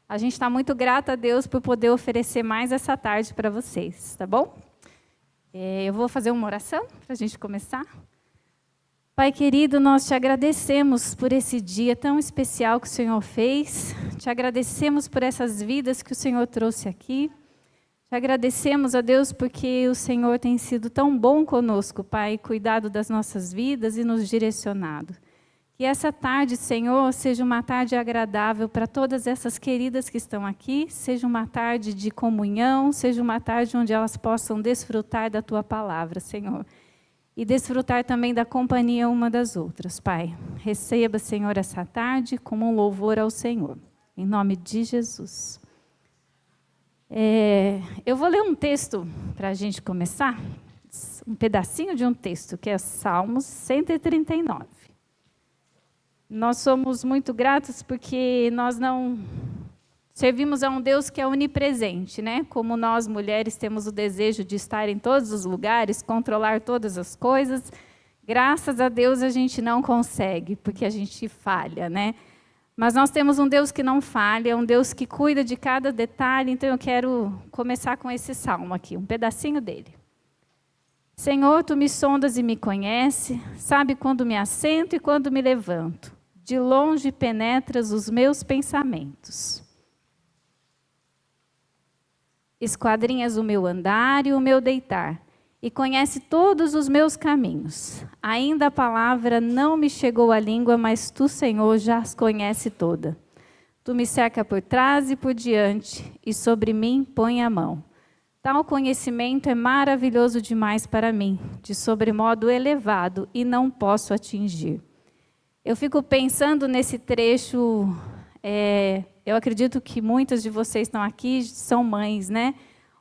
A gente está muito grata a Deus por poder oferecer mais essa tarde para vocês, tá bom? Eu vou fazer uma oração para a gente começar. Pai querido, nós te agradecemos por esse dia tão especial que o Senhor fez. Te agradecemos por essas vidas que o Senhor trouxe aqui. Te agradecemos, a Deus, porque o Senhor tem sido tão bom conosco, Pai, cuidado das nossas vidas e nos direcionado. Que essa tarde, Senhor, seja uma tarde agradável para todas essas queridas que estão aqui, seja uma tarde de comunhão, seja uma tarde onde elas possam desfrutar da Tua palavra, Senhor. E desfrutar também da companhia uma das outras, Pai. Receba, Senhor, essa tarde como um louvor ao Senhor. Em nome de Jesus. Eu vou ler um texto para a gente começar, um pedacinho de um texto, que é Salmos 139. Nós somos muito gratos porque nós não servimos a um Deus que é onipresente, né? Como nós, mulheres, temos o desejo de estar em todos os lugares, controlar todas as coisas, graças a Deus a gente não consegue, porque a gente falha, né? Mas nós temos um Deus que não falha, um Deus que cuida de cada detalhe, então eu quero começar com esse salmo aqui, um pedacinho dele. Senhor, Tu me sondas e me conheces, sabe quando me assento e quando me levanto. De longe penetras os meus pensamentos. Esquadrinhas o meu andar e o meu deitar, e conhece todos os meus caminhos. Ainda a palavra não me chegou à língua, mas Tu, Senhor, já as conhece toda. Tu me cerca por trás e por diante, e sobre mim põe a mão. Tal conhecimento é maravilhoso demais para mim, de sobremodo elevado, e não posso atingir. Eu fico pensando nesse trecho, eu acredito que muitas de vocês estão aqui, são mães, né?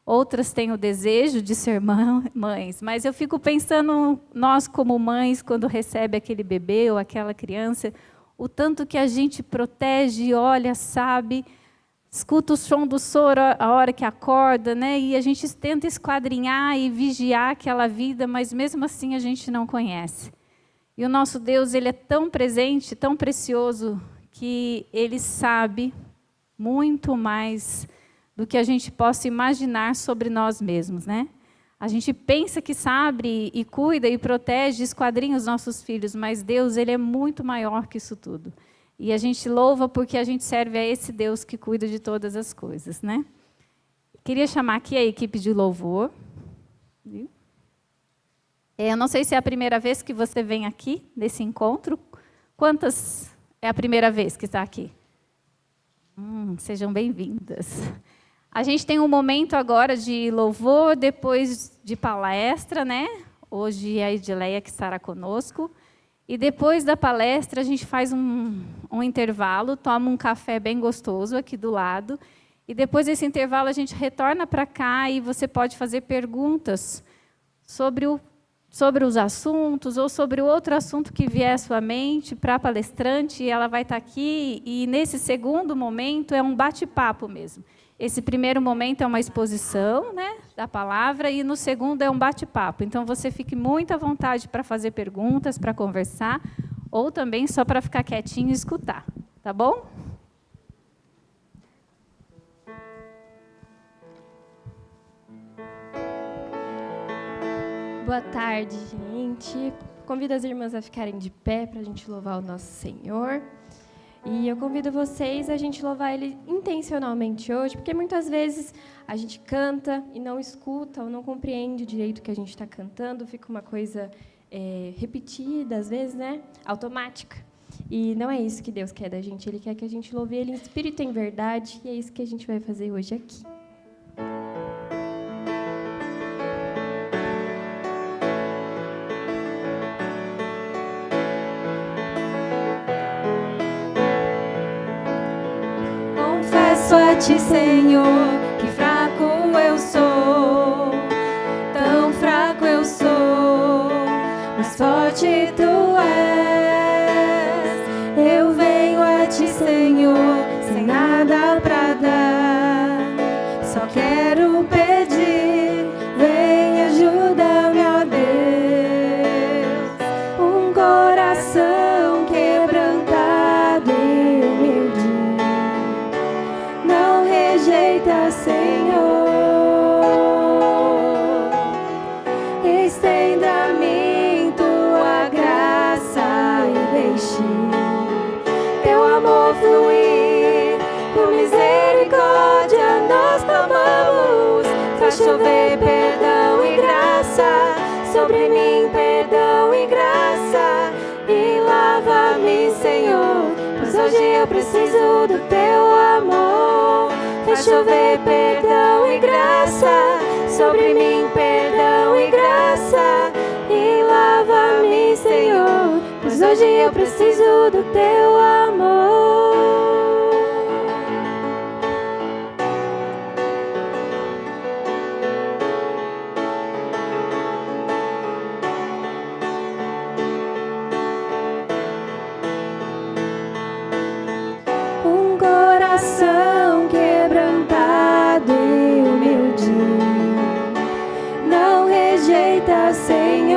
Outras têm o desejo de ser mães, mas eu fico pensando, nós como mães, quando recebe aquele bebê ou aquela criança, o tanto que a gente protege, olha, sabe, escuta o som do soro a hora que acorda, né? E a gente tenta esquadrinhar e vigiar aquela vida, mas mesmo assim a gente não conhece. E o nosso Deus, Ele é tão presente, tão precioso, que Ele sabe muito mais do que a gente possa imaginar sobre nós mesmos, né? A gente pensa que sabe e cuida e protege, esquadrinha os nossos filhos, mas Deus, Ele é muito maior que isso tudo. E a gente louva porque a gente serve a esse Deus que cuida de todas as coisas, né? Queria chamar aqui a equipe de louvor. Viu? Eu não sei se é a primeira vez que você vem aqui, nesse encontro. Quantas é a primeira vez que está aqui? Sejam bem-vindas. A gente tem um momento agora de louvor, depois de palestra, né? Hoje é a Edileia que estará conosco. E depois da palestra, a gente faz um intervalo, toma um café bem gostoso aqui do lado. E depois desse intervalo, a gente retorna para cá e você pode fazer perguntas sobre os assuntos ou sobre outro assunto que vier à sua mente para a palestrante, e ela vai estar aqui, e nesse segundo momento é um bate-papo mesmo. Esse primeiro momento é uma exposição, né, da palavra, e no segundo é um bate-papo. Então, você fique muito à vontade para fazer perguntas, para conversar, ou também só para ficar quietinho e escutar, tá bom? Boa tarde, gente. Convido as irmãs a ficarem de pé para a gente louvar o nosso Senhor. E eu convido vocês a gente louvar Ele intencionalmente hoje, porque muitas vezes a gente canta e não escuta ou não compreende direito o que a gente está cantando, fica uma coisa repetida, às vezes, né? Automática. E não é isso que Deus quer da gente. Ele quer que a gente louve Ele em espírito e em verdade, e é isso que a gente vai fazer hoje aqui. A Ti, Senhor, que fraco eu sou, tão fraco eu sou, mas forte Tu és. Eu venho a Ti, Senhor, sem nada pra dar, só quero pedir, vem ajuda-me, ó Deus, um coração quebrantado e humilde. Não rejeita, Senhor. Estenda a mim tua graça e deixe teu amor fluir. Por misericórdia nós clamamos, faz chover perdão e graça sobre mim, perdão e graça, e lava-me, Senhor, pois hoje eu preciso do teu amor. Faz chover perdão e graça sobre mim, perdão e graça, e lava-me, Senhor, pois hoje eu preciso do teu amor. Um coração quebrantado e humilde não rejeita, Senhor.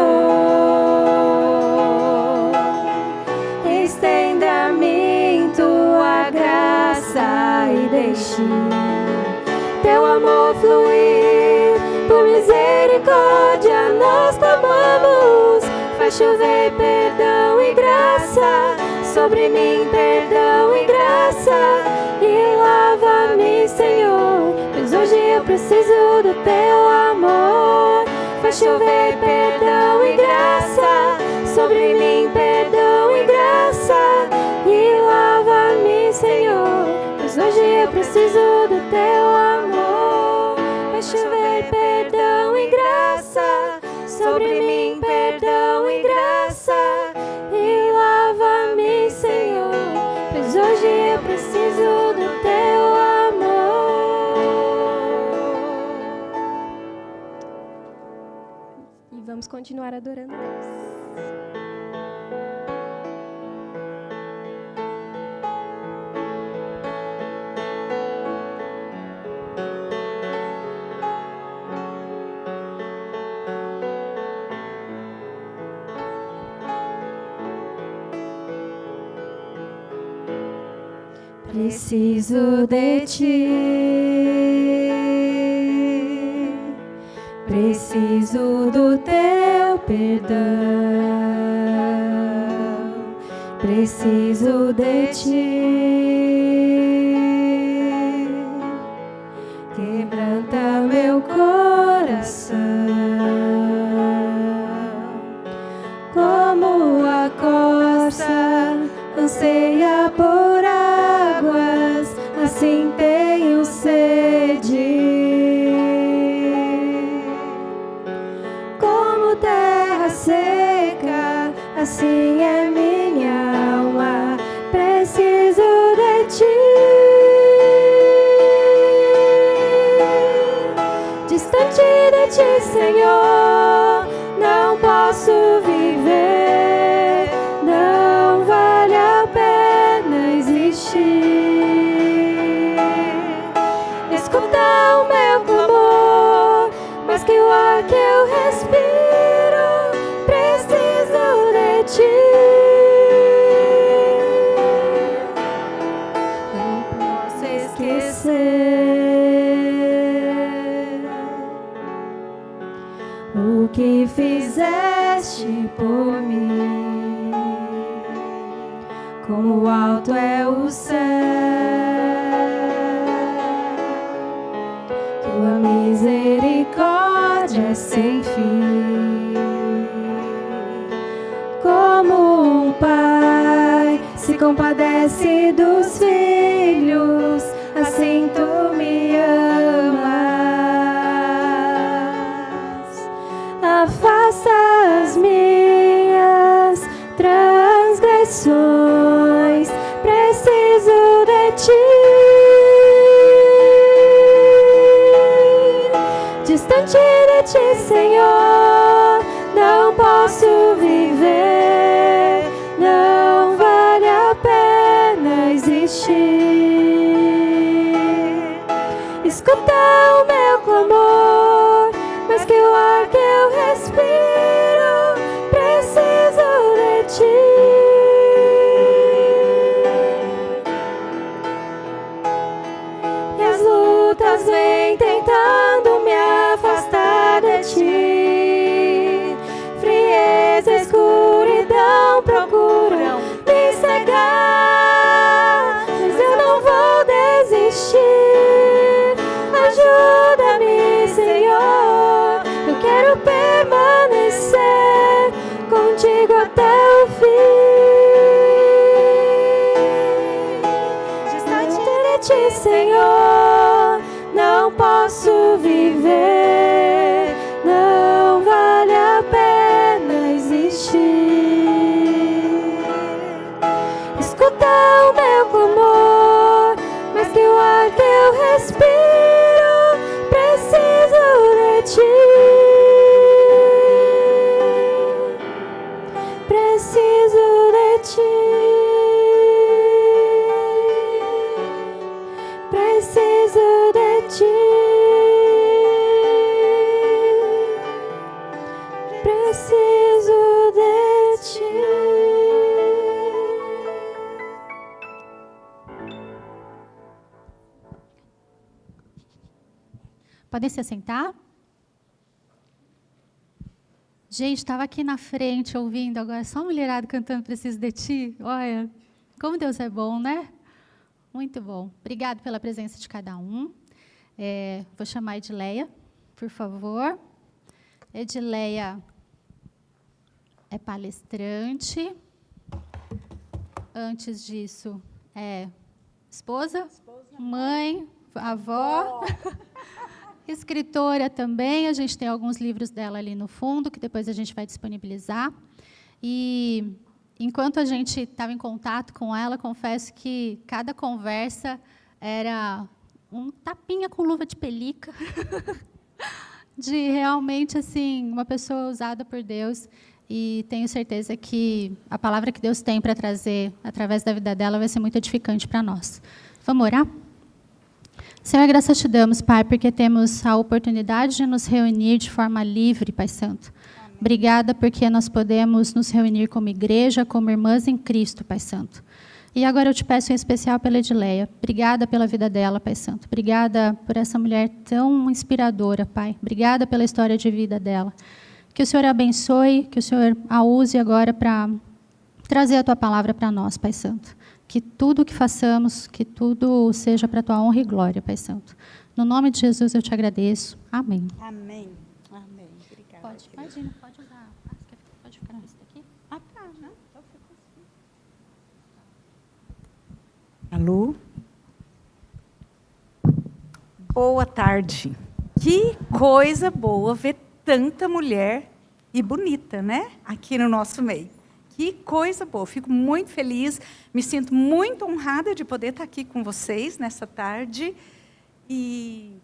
Estenda a mim tua graça e deixe teu amor fluir. Por misericórdia nós clamamos, faz chover perdão e graça sobre mim, perdão e graça, e lava-me, Senhor, pois hoje eu preciso do teu amor. Faz chover perdão e graça sobre mim, perdão e graça, e lava-me, Senhor, pois hoje eu preciso do teu amor. Faz chover perdão e graça sobre mim, perdão e graça, e lava-me, Senhor, pois hoje eu preciso do teu amor. E vamos continuar adorando Deus. Preciso de ti, preciso do teu perdão, preciso de ti, quebranta meu coração, como a corça anseia por águas, assim tenho sede. Como terra seca, assim é minha alma, preciso de ti. Distante de ti, Senhor, não posso viver, não vale a pena existir. Escuta o meu clamor, mais que o ar que eu respiro, preciso de ti. Não posso esquecer o que fizeste por mim. Como alto é o céu, tua misericórdia é sem fim. Como um pai se compadece dos filhos, assim tu me amas. Afasta as minhas transgressões, preciso de ti. Distante de ti, Senhor, não posso viver, não vale a pena existir. Escuta o meu clamor, mais que o ar que eu respiro, preciso de ti. E as lutas Elas vêm tentando me afastar de ti. Frieza, escuridão procuram me cegar, mas eu não vou desistir. Ajuda-me, Senhor, eu quero permanecer contigo até o fim. Distante de ti, Senhor, não posso viver, não vale a pena existir. Escuta o meu clamor, mas que o ar que eu respiro, preciso de ti. Preciso de ti. Preciso de ti. Preciso de ti. Podem se assentar? Gente, estava aqui na frente ouvindo, agora só mulherada cantando Preciso de Ti. Olha, como Deus é bom, né? Muito bom. Obrigado pela presença de cada um. Vou chamar a Edileia, por favor. Edileia é palestrante. Antes disso, é esposa, mãe, avó. Escritora também, a gente tem alguns livros dela ali no fundo, que depois a gente vai disponibilizar. E enquanto a gente estava em contato com ela, confesso que cada conversa era um tapinha com luva de pelica, de realmente assim uma pessoa usada por Deus. E tenho certeza que a palavra que Deus tem para trazer através da vida dela vai ser muito edificante para nós. Vamos orar? Senhor, graças te damos, Pai, porque temos a oportunidade de nos reunir de forma livre, Pai Santo. Amém. Obrigada porque nós podemos nos reunir como igreja, como irmãs em Cristo, Pai Santo. E agora eu te peço em especial pela Edileia. Obrigada pela vida dela, Pai Santo. Obrigada por essa mulher tão inspiradora, Pai. Obrigada pela história de vida dela. Que o Senhor a abençoe, que o Senhor a use agora para trazer a Tua palavra para nós, Pai Santo. Que tudo o que façamos, que tudo seja para a Tua honra e glória, Pai Santo. No nome de Jesus eu te agradeço. Amém. Amém. Amém. Obrigada. Pode usar. Pode ficar nesse daqui? Ah, tá. Não, então fica assim. Alô? Boa tarde. Que coisa boa ver tanta mulher e bonita, né? Aqui no nosso meio. Que coisa boa, fico muito feliz, me sinto muito honrada de poder estar aqui com vocês nessa tarde. E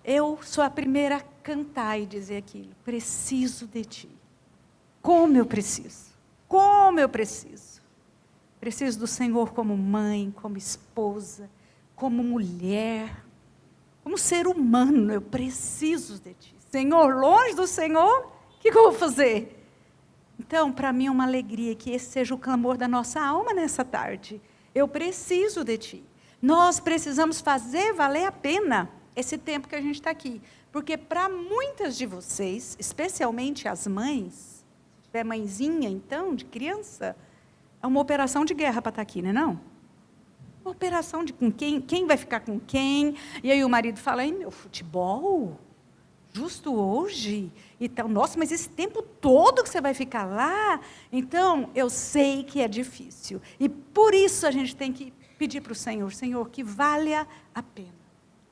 eu sou a primeira a cantar e dizer aquilo, preciso de ti. Como eu preciso, como eu preciso. Preciso do Senhor como mãe, como esposa, como mulher, como ser humano, eu preciso de ti. Senhor, longe do Senhor, o que eu vou fazer? Então, para mim é uma alegria que esse seja o clamor da nossa alma nessa tarde. Eu preciso de ti. Nós precisamos fazer valer a pena esse tempo que a gente está aqui. Porque para muitas de vocês, especialmente as mães, se tiver mãezinha então, de criança, é uma operação de guerra para estar aqui, não é não? Uma operação de com quem vai ficar com quem. E aí o marido fala, ai meu, futebol? Justo hoje? Então, nossa, mas esse tempo todo que você vai ficar lá? Então, eu sei que é difícil. E por isso a gente tem que pedir para o Senhor, Senhor, que valha a pena.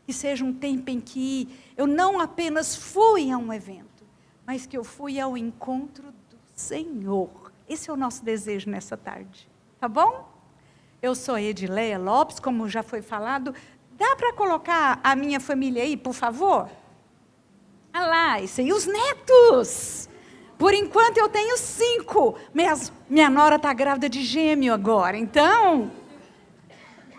Que seja um tempo em que eu não apenas fui a um evento, mas que eu fui ao encontro do Senhor. Esse é o nosso desejo nessa tarde. Tá bom? Eu sou Edileia Lopes, como já foi falado. Dá para colocar a minha família aí, por favor? Ah lá, isso aí, os netos. Por enquanto eu tenho 5. Minha nora está grávida de gêmeo agora, então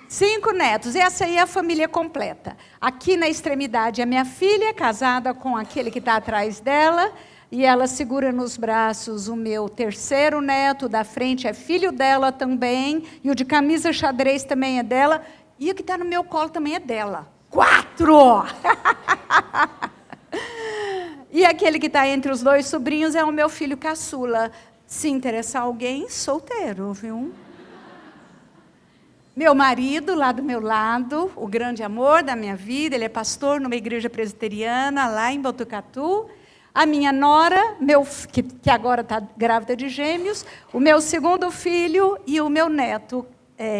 5 netos. Essa aí é a família completa. Aqui na extremidade a minha filha, casada com aquele que está atrás dela, e ela segura nos braços o meu 3º neto, da frente é filho dela também, e o de camisa xadrez também é dela, e o que está no meu colo também é dela. 4! 4. E aquele que está entre os 2 sobrinhos é o meu filho caçula. Se interessar alguém, solteiro, viu? Meu marido, lá do meu lado, o grande amor da minha vida, ele é pastor numa igreja presbiteriana, lá em Botucatu. A minha nora, que agora está grávida de gêmeos, o meu segundo filho e o meu neto,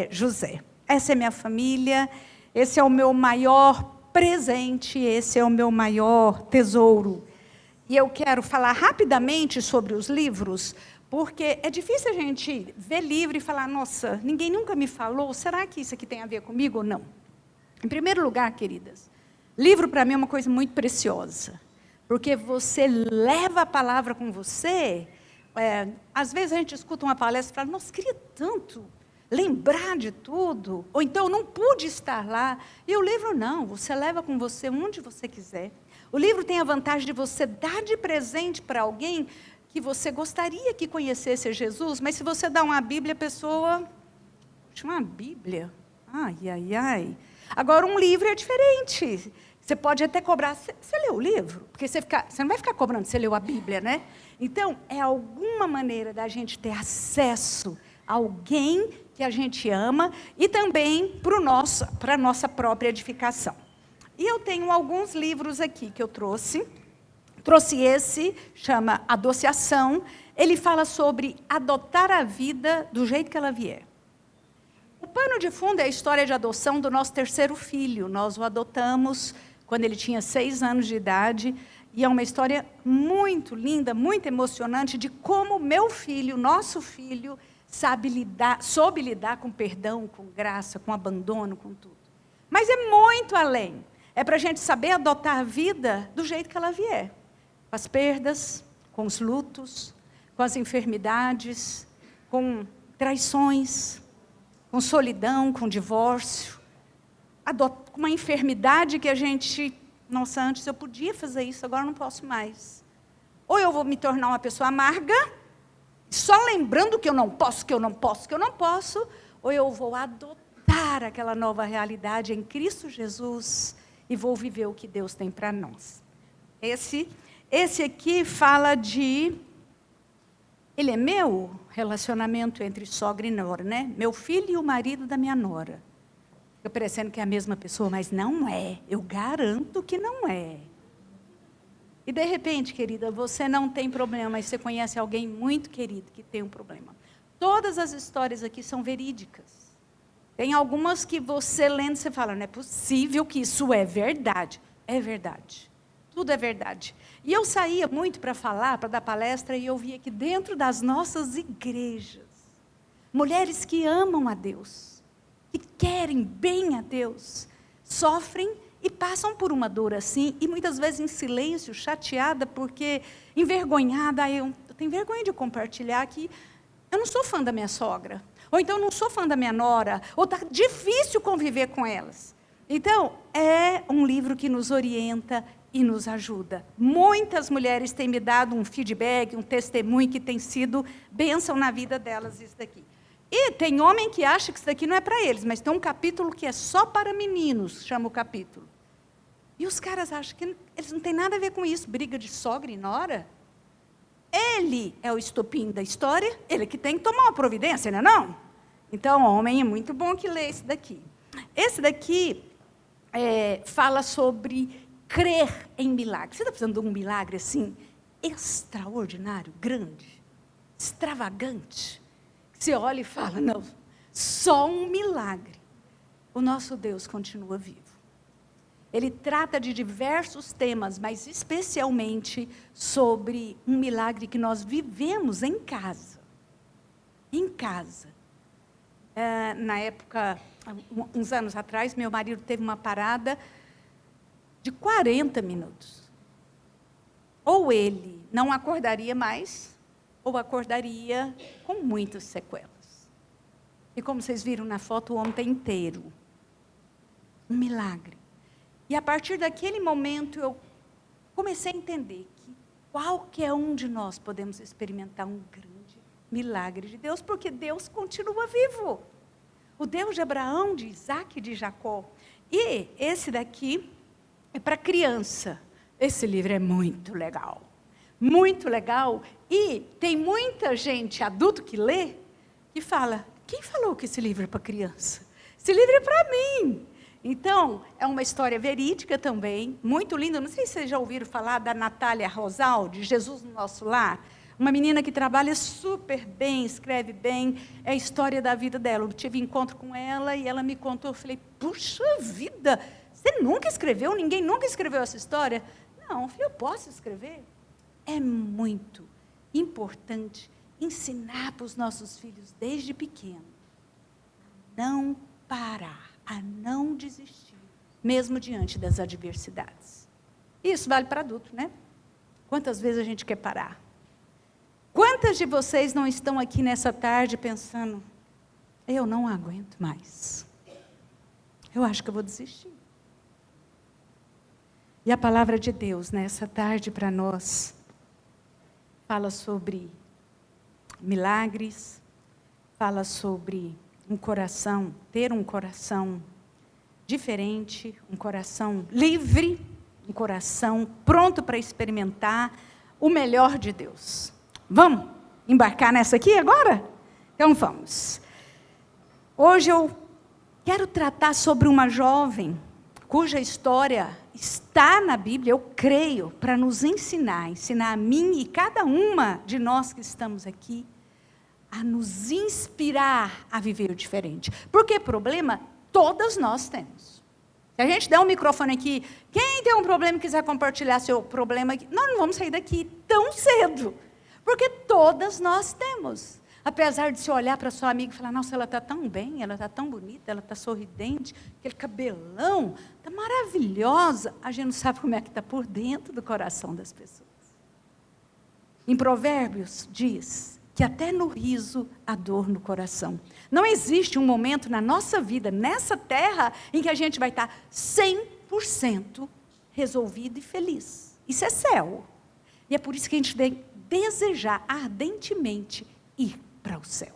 José. Essa é minha família, esse é o meu maior presente, esse é o meu maior tesouro. E eu quero falar rapidamente sobre os livros, porque é difícil a gente ver livro e falar, nossa, ninguém nunca me falou, será que isso aqui tem a ver comigo ou não? Em primeiro lugar, queridas, livro para mim é uma coisa muito preciosa, porque você leva a palavra com você. Às vezes a gente escuta uma palestra e fala, nossa, queria tanto lembrar de tudo, ou então não pude estar lá. E o livro não, você leva com você onde você quiser. O livro tem a vantagem de você dar de presente para alguém que você gostaria que conhecesse Jesus, mas se você dá uma Bíblia, a pessoa... Uma Bíblia? Ai, ai, ai. Agora, um livro é diferente. Você pode até cobrar... Você leu o livro? Porque você não vai ficar cobrando, você leu a Bíblia, né? Então, é alguma maneira da gente ter acesso a alguém que a gente ama e também para a nossa própria edificação. E eu tenho alguns livros aqui que eu trouxe. Trouxe esse, chama Adociação. Ele fala sobre adotar a vida do jeito que ela vier. O pano de fundo é a história de adoção do nosso terceiro filho. Nós o adotamos quando ele tinha 6 anos de idade. E é uma história muito linda, muito emocionante de como meu filho, nosso filho, soube lidar com perdão, com graça, com abandono, com tudo. Mas é muito além. É para a gente saber adotar a vida do jeito que ela vier. Com as perdas, com os lutos, com as enfermidades, com traições, com solidão, com divórcio, com uma enfermidade que a gente... Nossa, antes eu podia fazer isso, agora não posso mais. Ou eu vou me tornar uma pessoa amarga, só lembrando que eu não posso, que eu não posso, que eu não posso, ou eu vou adotar aquela nova realidade em Cristo Jesus e vou viver o que Deus tem para nós. Esse aqui fala de... Ele é meu relacionamento entre sogra e nora, né? Meu filho e o marido da minha nora. Fica parecendo que é a mesma pessoa, mas não é. Eu garanto que não é. E de repente, querida, você não tem problema, mas você conhece alguém muito querido que tem um problema. Todas as histórias aqui são verídicas. Tem algumas que você lendo, você fala, não é possível que isso é verdade. É verdade. Tudo é verdade. E eu saía muito para falar, para dar palestra, e eu via que dentro das nossas igrejas, mulheres que amam a Deus, que querem bem a Deus, sofrem e passam por uma dor assim, e muitas vezes em silêncio, chateada, porque envergonhada, eu tenho vergonha de compartilhar que eu não sou fã da minha sogra, ou então não sou fã da minha nora, ou está difícil conviver com elas. Então, é um livro que nos orienta e nos ajuda. Muitas mulheres têm me dado um feedback, um testemunho que tem sido bênção na vida delas, isso daqui. E tem homem que acha que isso daqui não é para eles, mas tem um capítulo que é só para meninos, chama o capítulo. E os caras acham que eles não têm nada a ver com isso, briga de sogra e nora. Ele é o estopim da história, ele que tem que tomar uma providência, não é não? Então, homem, é muito bom que lê esse daqui. Esse daqui fala sobre crer em milagre. Você está precisando de um milagre assim, extraordinário, grande, extravagante? Você olha e fala, não, só um milagre. O nosso Deus continua vivo. Ele trata de diversos temas, mas especialmente sobre um milagre que nós vivemos em casa. Em casa. Na época, uns anos atrás, meu marido teve uma parada de 40 minutos. Ou ele não acordaria mais, ou acordaria com muitas sequelas. E como vocês viram na foto, o homem está inteiro. Um milagre. E a partir daquele momento, eu comecei a entender que qualquer um de nós podemos experimentar um grande milagre de Deus, porque Deus continua vivo. O Deus de Abraão, de Isaac e de Jacó. E esse daqui é para criança. Esse livro é muito legal. Muito legal. E tem muita gente adulto que lê e fala, quem falou que esse livro é para criança? Esse livro é para mim. Então, é uma história verídica também, muito linda. Não sei se vocês já ouviram falar da Natália Rosal, de Jesus no Nosso Lar. Uma menina que trabalha super bem, escreve bem. É a história da vida dela. Eu tive encontro com ela e ela me contou. Eu falei, puxa vida, você nunca escreveu? Ninguém nunca escreveu essa história? Não, eu falei, eu posso escrever? É muito importante ensinar para os nossos filhos, desde pequeno, a não parar, a não desistir, mesmo diante das adversidades. Isso vale para adulto, né? Quantas vezes a gente quer parar? Quantas de vocês não estão aqui nessa tarde pensando, eu não aguento mais, eu acho que eu vou desistir. E a palavra de Deus, nessa tarde para nós, fala sobre milagres, fala sobre um coração, ter um coração diferente, um coração livre, um coração pronto para experimentar o melhor de Deus. Vamos embarcar nessa aqui agora? Então vamos. Hoje eu quero tratar sobre uma jovem cuja história está na Bíblia, eu creio, para nos ensinar a mim e cada uma de nós que estamos aqui, a nos inspirar a viver diferente. Porque problema, todas nós temos. Se a gente der um microfone aqui, quem tem um problema e quiser compartilhar seu problema aqui, nós não vamos sair daqui tão cedo. Porque todas nós temos. Apesar de se olhar para sua amiga e falar, nossa, ela está tão bem, ela está tão bonita, ela está sorridente, aquele cabelão, está maravilhosa. A gente não sabe como é que está por dentro do coração das pessoas. Em Provérbios diz que até no riso há dor no coração. Não existe um momento na nossa vida, nessa terra, em que a gente vai estar 100% resolvido e feliz. Isso é céu. E é por isso que a gente tem que desejar ardentemente ir para o céu.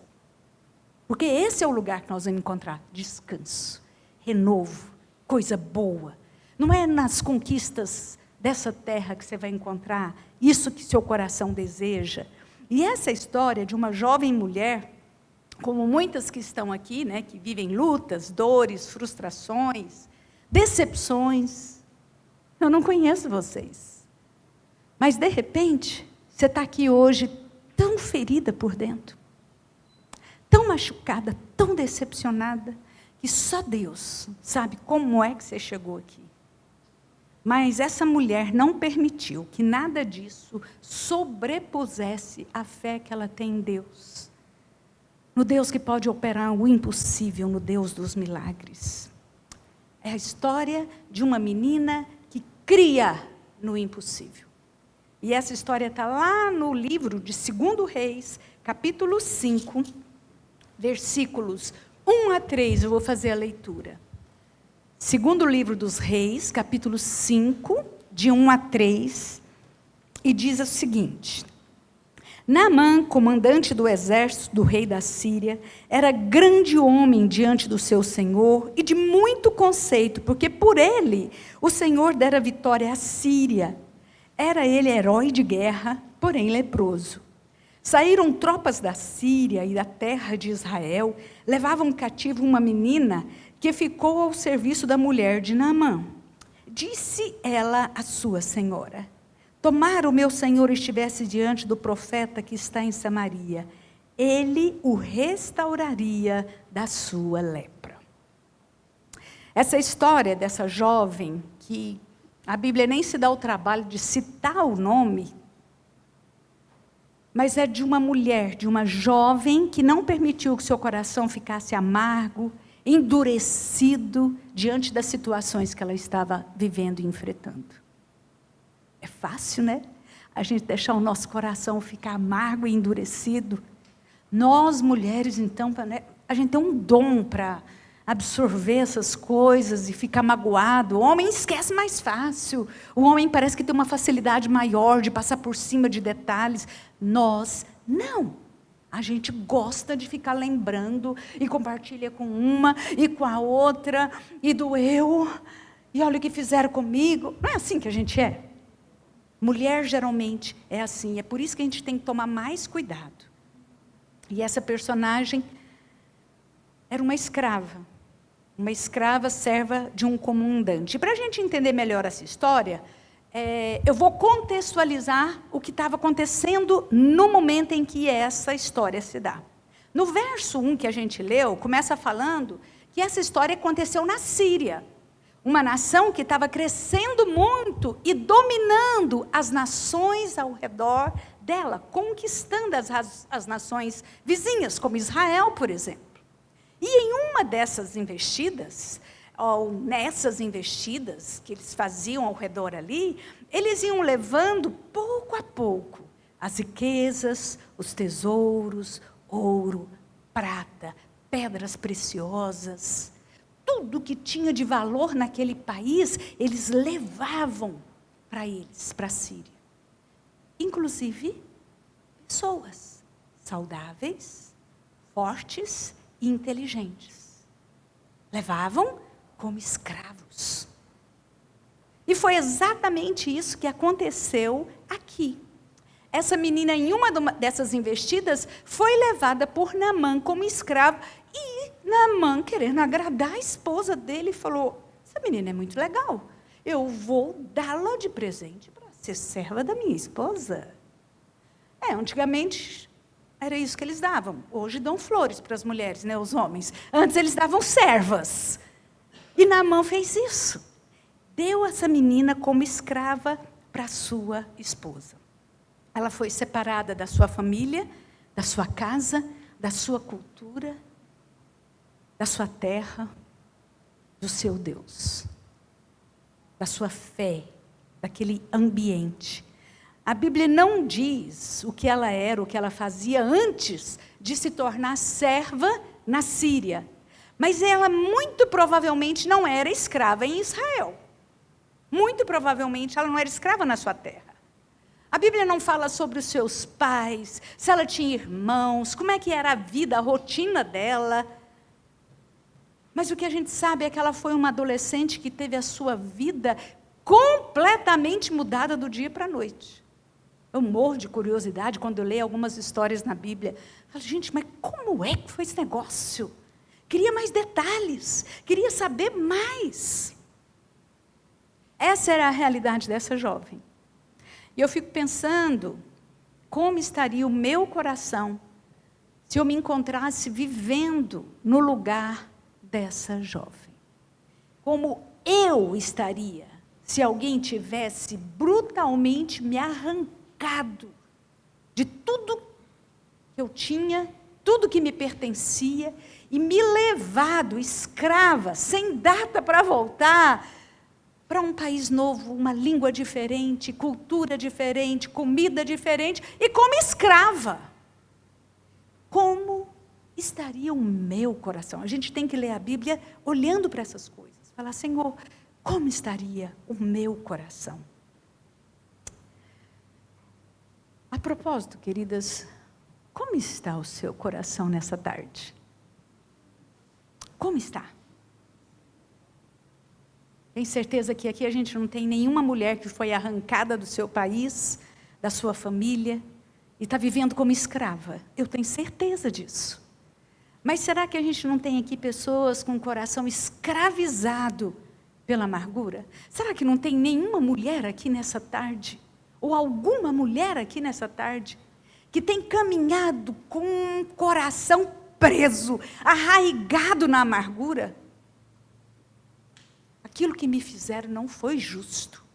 Porque esse é o lugar que nós vamos encontrar descanso, renovo, coisa boa. Não é nas conquistas dessa terra que você vai encontrar isso que seu coração deseja. E essa história de uma jovem mulher, como muitas que estão aqui, né, que vivem lutas, dores, frustrações, decepções. Eu não conheço vocês. Mas, de repente, você está aqui hoje tão ferida por dentro, tão machucada, tão decepcionada, que só Deus sabe como é que você chegou aqui. Mas essa mulher não permitiu que nada disso sobrepusesse a fé que ela tem em Deus. No Deus que pode operar o impossível, no Deus dos milagres. É a história de uma menina que cria no impossível. E essa história está lá no livro de 2 Reis, capítulo 5, versículos 1 a 3, eu vou fazer a leitura. Segundo livro dos Reis, capítulo 5, de 1 a 3, e diz o seguinte: Naamã, comandante do exército do rei da Síria, era grande homem diante do seu senhor e de muito conceito, porque por ele o Senhor dera vitória à Síria. Era ele herói de guerra, porém leproso. Saíram tropas da Síria e da terra de Israel, levavam cativo uma menina que ficou ao serviço da mulher de Naamã. Disse ela à sua senhora: tomara o meu senhor estivesse diante do profeta que está em Samaria, ele o restauraria da sua lepra. Essa história dessa jovem, que a Bíblia nem se dá o trabalho de citar o nome, mas é de uma mulher, de uma jovem que não permitiu que seu coração ficasse amargo, endurecido diante das situações que ela estava vivendo e enfrentando. É fácil, né? A gente deixar o nosso coração ficar amargo e endurecido. Nós, mulheres, então, a gente tem um dom para absorver essas coisas e ficar magoado. O homem esquece mais fácil. O homem parece que tem uma facilidade maior de passar por cima de detalhes. Nós, não. A gente gosta de ficar lembrando e compartilha com uma e com a outra, e doeu, e olha o que fizeram comigo. Não é assim que a gente é? Mulher geralmente é assim, é por isso que a gente tem que tomar mais cuidado. E essa personagem era uma escrava serva de um comandante. Para a gente entender melhor essa história, eu vou contextualizar o que estava acontecendo no momento em que essa história se dá. No verso 1 que a gente leu, começa falando que essa história aconteceu na Síria, uma nação que estava crescendo muito e dominando as nações ao redor dela, conquistando as nações vizinhas, como Israel, por exemplo. E em uma dessas investidas, ou nessas investidas que eles faziam ao redor ali, eles iam levando pouco a pouco as riquezas, os tesouros, ouro, prata, pedras preciosas, tudo que tinha de valor naquele país, eles levavam para eles, para a Síria. Inclusive, pessoas saudáveis, fortes e inteligentes. Levavam como escravos. E foi exatamente isso que aconteceu aqui. Essa menina, em uma dessas investidas, foi levada por Naamã como escrava. E Naamã, querendo agradar a esposa dele, falou: essa menina é muito legal, eu vou dá-la de presente para ser serva da minha esposa. Antigamente era isso que eles davam. Hoje dão flores para as mulheres, né, os homens. Antes eles davam servas. E Naamã fez isso. Deu essa menina como escrava para sua esposa. Ela foi separada da sua família, da sua casa, da sua cultura, da sua terra, do seu Deus, da sua fé, daquele ambiente. A Bíblia não diz o que ela era, o que ela fazia antes de se tornar serva na Síria. Mas ela muito provavelmente não era escrava em Israel. Muito provavelmente ela não era escrava na sua terra. A Bíblia não fala sobre os seus pais, se ela tinha irmãos, como é que era a vida, a rotina dela. Mas o que a gente sabe é que ela foi uma adolescente que teve a sua vida completamente mudada do dia para a noite. Eu morro de curiosidade quando eu leio algumas histórias na Bíblia. Eu falo, gente, mas como é que foi esse negócio? Queria mais detalhes, queria saber mais. Essa era a realidade dessa jovem. E eu fico pensando, como estaria o meu coração se eu me encontrasse vivendo no lugar dessa jovem? Como eu estaria se alguém tivesse brutalmente me arrancado de tudo que eu tinha, tudo que me pertencia, e me levado escrava, sem data para voltar, para um país novo, uma língua diferente, cultura diferente, comida diferente, e como escrava. Como estaria o meu coração? A gente tem que ler a Bíblia olhando para essas coisas. Falar, Senhor, como estaria o meu coração? A propósito, queridas, como está o seu coração nessa tarde? Como está? Tem certeza que aqui a gente não tem nenhuma mulher que foi arrancada do seu país, da sua família, e está vivendo como escrava. Eu tenho certeza disso. Mas será que a gente não tem aqui pessoas com o coração escravizado pela amargura? Será que não tem nenhuma mulher aqui nessa tarde, ou alguma mulher aqui nessa tarde, que tem caminhado com um coração preso, arraigado na amargura? Aquilo que me fizeram não foi justo.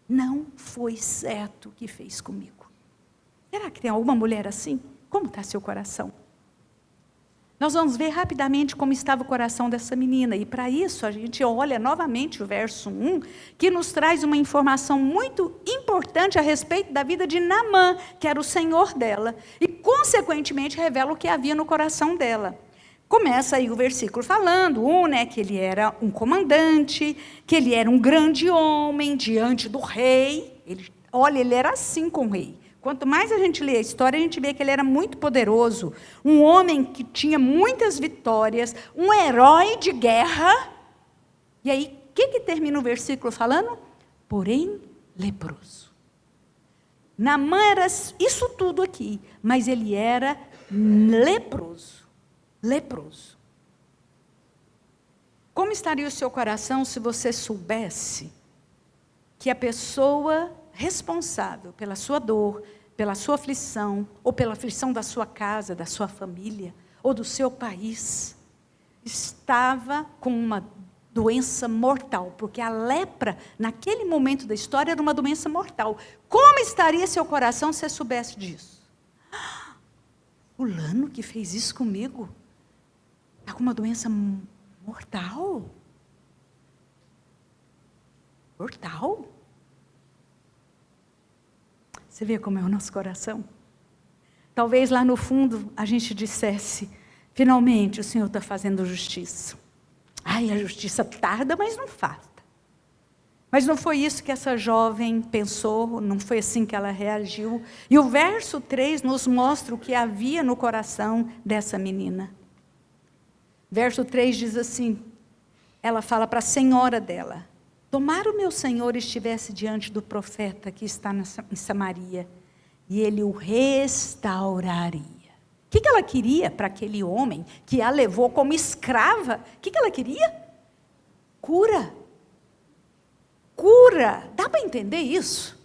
Não foi certo o que fez comigo. Será que tem alguma mulher assim? Como está seu coração? Nós vamos ver rapidamente como estava o coração dessa menina. E para isso a gente olha novamente o verso 1, que nos traz uma informação muito importante a respeito da vida de Naamã, que era o senhor dela. E consequentemente revela o que havia no coração dela. Começa aí o versículo falando, que ele era um comandante, que ele era um grande homem diante do rei. Ele era assim com o rei. Quanto mais a gente lê a história, a gente vê que ele era muito poderoso. Um homem que tinha muitas vitórias, um herói de guerra. E aí que termina o versículo falando? Porém, leproso. Naamã era isso tudo aqui, mas ele era leproso. Leproso. Como estaria o seu coração se você soubesse que a pessoa responsável pela sua dor, pela sua aflição, ou pela aflição da sua casa, da sua família, ou do seu país, estava com uma doença mortal, porque a lepra, naquele momento da história, era uma doença mortal. Como estaria seu coração se você soubesse disso? Fulano que fez isso comigo, está com uma doença mortal? Mortal? Você vê como é o nosso coração? Talvez lá no fundo a gente dissesse, finalmente o Senhor está fazendo justiça. Ai, a justiça tarda, mas não falta. Mas não foi isso que essa jovem pensou, não foi assim que ela reagiu. E o verso 3 nos mostra o que havia no coração dessa menina. Verso 3 diz assim, ela fala para a senhora dela, tomara o meu senhor estivesse diante do profeta que está em Samaria, e ele o restauraria. O que ela queria para aquele homem que a levou como escrava? O que ela queria? Cura. Cura. Dá para entender isso?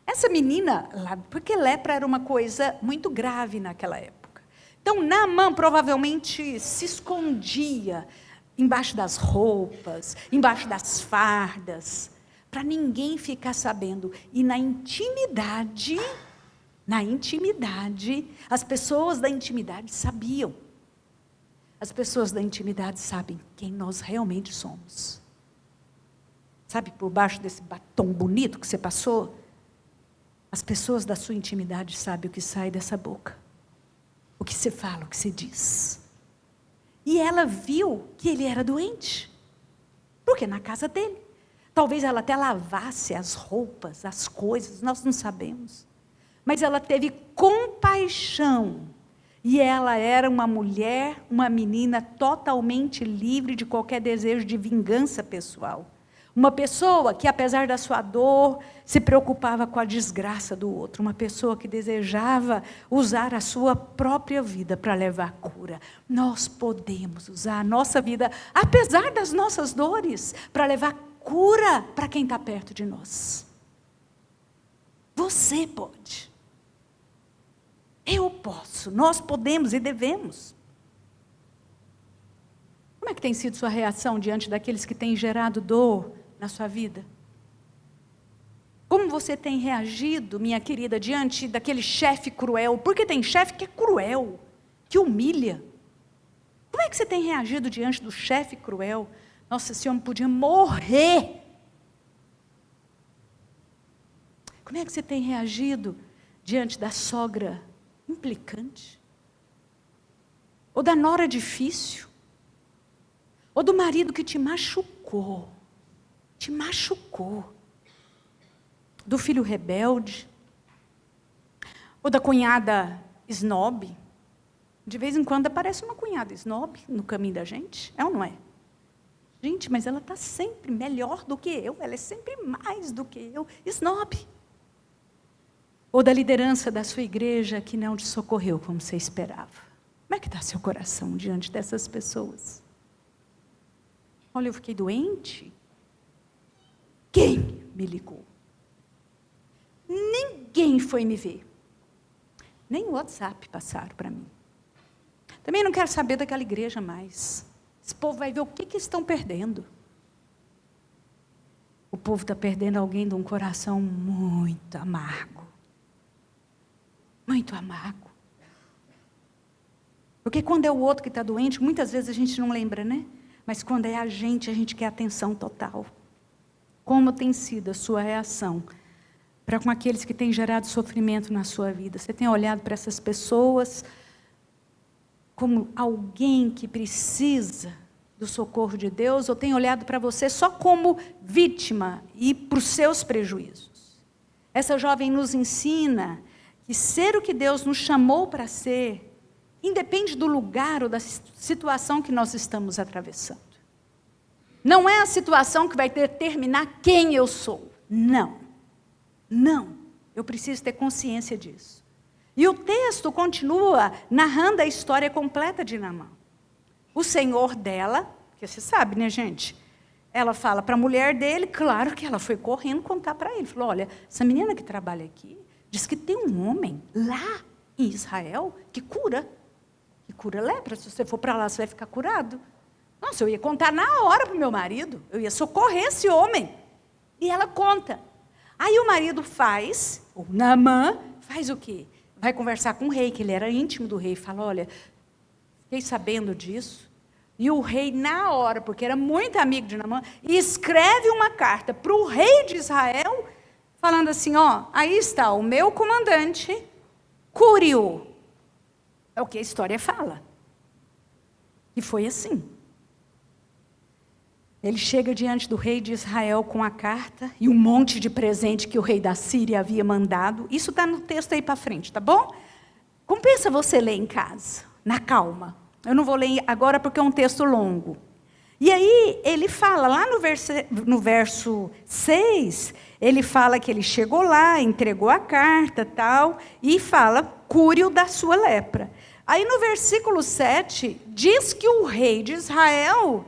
Essa menina, porque lepra era uma coisa muito grave naquela época. Então, Naamã provavelmente se escondia embaixo das roupas, embaixo das fardas, para ninguém ficar sabendo. E na intimidade, as pessoas da intimidade sabiam. As pessoas da intimidade sabem quem nós realmente somos. Sabe, por baixo desse batom bonito que você passou, as pessoas da sua intimidade sabem o que sai dessa boca. O que você fala, o que você diz. E ela viu que ele era doente. Porque na casa dele. Talvez ela até lavasse as roupas, as coisas, nós não sabemos. Mas ela teve compaixão. E ela era uma mulher, uma menina totalmente livre de qualquer desejo de vingança pessoal. Uma pessoa que, apesar da sua dor, se preocupava com a desgraça do outro. Uma pessoa que desejava usar a sua própria vida para levar cura. Nós podemos usar a nossa vida, apesar das nossas dores, para levar cura para quem está perto de nós. Você pode. Eu posso. Nós podemos e devemos. Como é que tem sido sua reação diante daqueles que têm gerado dor na sua vida? Como você tem reagido, minha querida, diante daquele chefe cruel? Porque tem chefe que é cruel, que humilha. Como é que você tem reagido diante do chefe cruel? Nossa, esse homem podia morrer. Como é que você tem reagido diante da sogra implicante? Ou da nora difícil? Ou do marido que te machucou? Te machucou. Do filho rebelde? Ou da cunhada snob? De vez em quando aparece uma cunhada snob no caminho da gente. É ou não é? Gente, mas ela está sempre melhor do que eu. Ela é sempre mais do que eu. Snob. Ou da liderança da sua igreja que não te socorreu como você esperava. Como é que está seu coração diante dessas pessoas? Olha, eu fiquei doente. Quem me ligou? Ninguém foi me ver. Nem o WhatsApp passaram para mim. Também não quero saber daquela igreja mais. Esse povo vai ver o que estão perdendo. O povo está perdendo alguém de um coração muito amargo. Muito amargo. Porque quando é o outro que está doente, muitas vezes a gente não lembra, né? Mas quando é a gente quer atenção total. Como tem sido a sua reação para com aqueles que têm gerado sofrimento na sua vida? Você tem olhado para essas pessoas como alguém que precisa do socorro de Deus, ou tem olhado para você só como vítima e para os seus prejuízos? Essa jovem nos ensina que ser o que Deus nos chamou para ser, independe do lugar ou da situação que nós estamos atravessando. Não é a situação que vai determinar quem eu sou. Não. Não. Eu preciso ter consciência disso. E o texto continua narrando a história completa de Naamã. O senhor dela, que você sabe, né, gente? Ela fala para a mulher dele, claro que ela foi correndo contar para ele. Falou, olha, essa menina que trabalha aqui, diz que tem um homem lá em Israel que cura lepra. Se você for para lá, você vai ficar curado. Nossa, eu ia contar na hora para o meu marido, eu ia socorrer esse homem. E ela conta. Aí o marido o Naamã, faz o quê? Vai conversar com o rei, que ele era íntimo do rei, fala, olha, fiquei sabendo disso. E o rei, na hora, porque era muito amigo de Naamã, escreve uma carta para o rei de Israel, falando assim, ó, aí está o meu comandante, cure-o. É o que a história fala. E foi assim. Ele chega diante do rei de Israel com a carta e um monte de presente que o rei da Síria havia mandado. Isso está no texto aí para frente, tá bom? Compensa você ler em casa, na calma. Eu não vou ler agora porque é um texto longo. E aí ele fala, lá no verso 6, ele fala que ele chegou lá, entregou a carta tal, e fala, cure-o da sua lepra. Aí no versículo 7, diz que o rei de Israel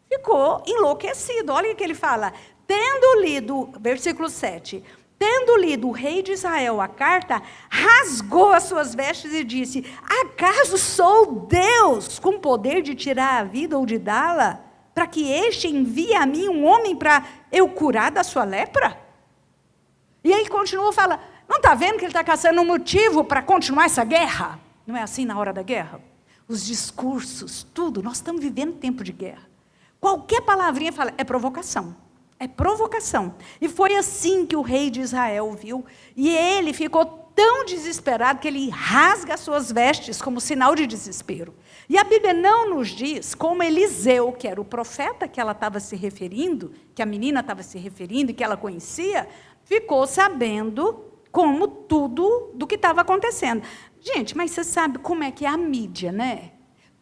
ficou enlouquecido. Olha o que ele fala. Tendo lido, versículo 7, tendo lido o rei de Israel a carta, rasgou as suas vestes e disse, acaso sou Deus com poder de tirar a vida ou de dá-la, para que este envie a mim um homem para eu curar da sua lepra? E aí continua, fala, não está vendo que ele está caçando um motivo para continuar essa guerra? Não é assim na hora da guerra? Os discursos, tudo, nós estamos vivendo tempo de guerra. Qualquer palavrinha fala, é provocação. É provocação. E foi assim que o rei de Israel viu. E ele ficou tão desesperado que ele rasga as suas vestes como sinal de desespero. E a Bíblia não nos diz como Eliseu, que era o profeta que ela estava se referindo, que a menina estava se referindo e que ela conhecia, ficou sabendo como tudo do que estava acontecendo. Gente, mas você sabe como é que é a mídia, né?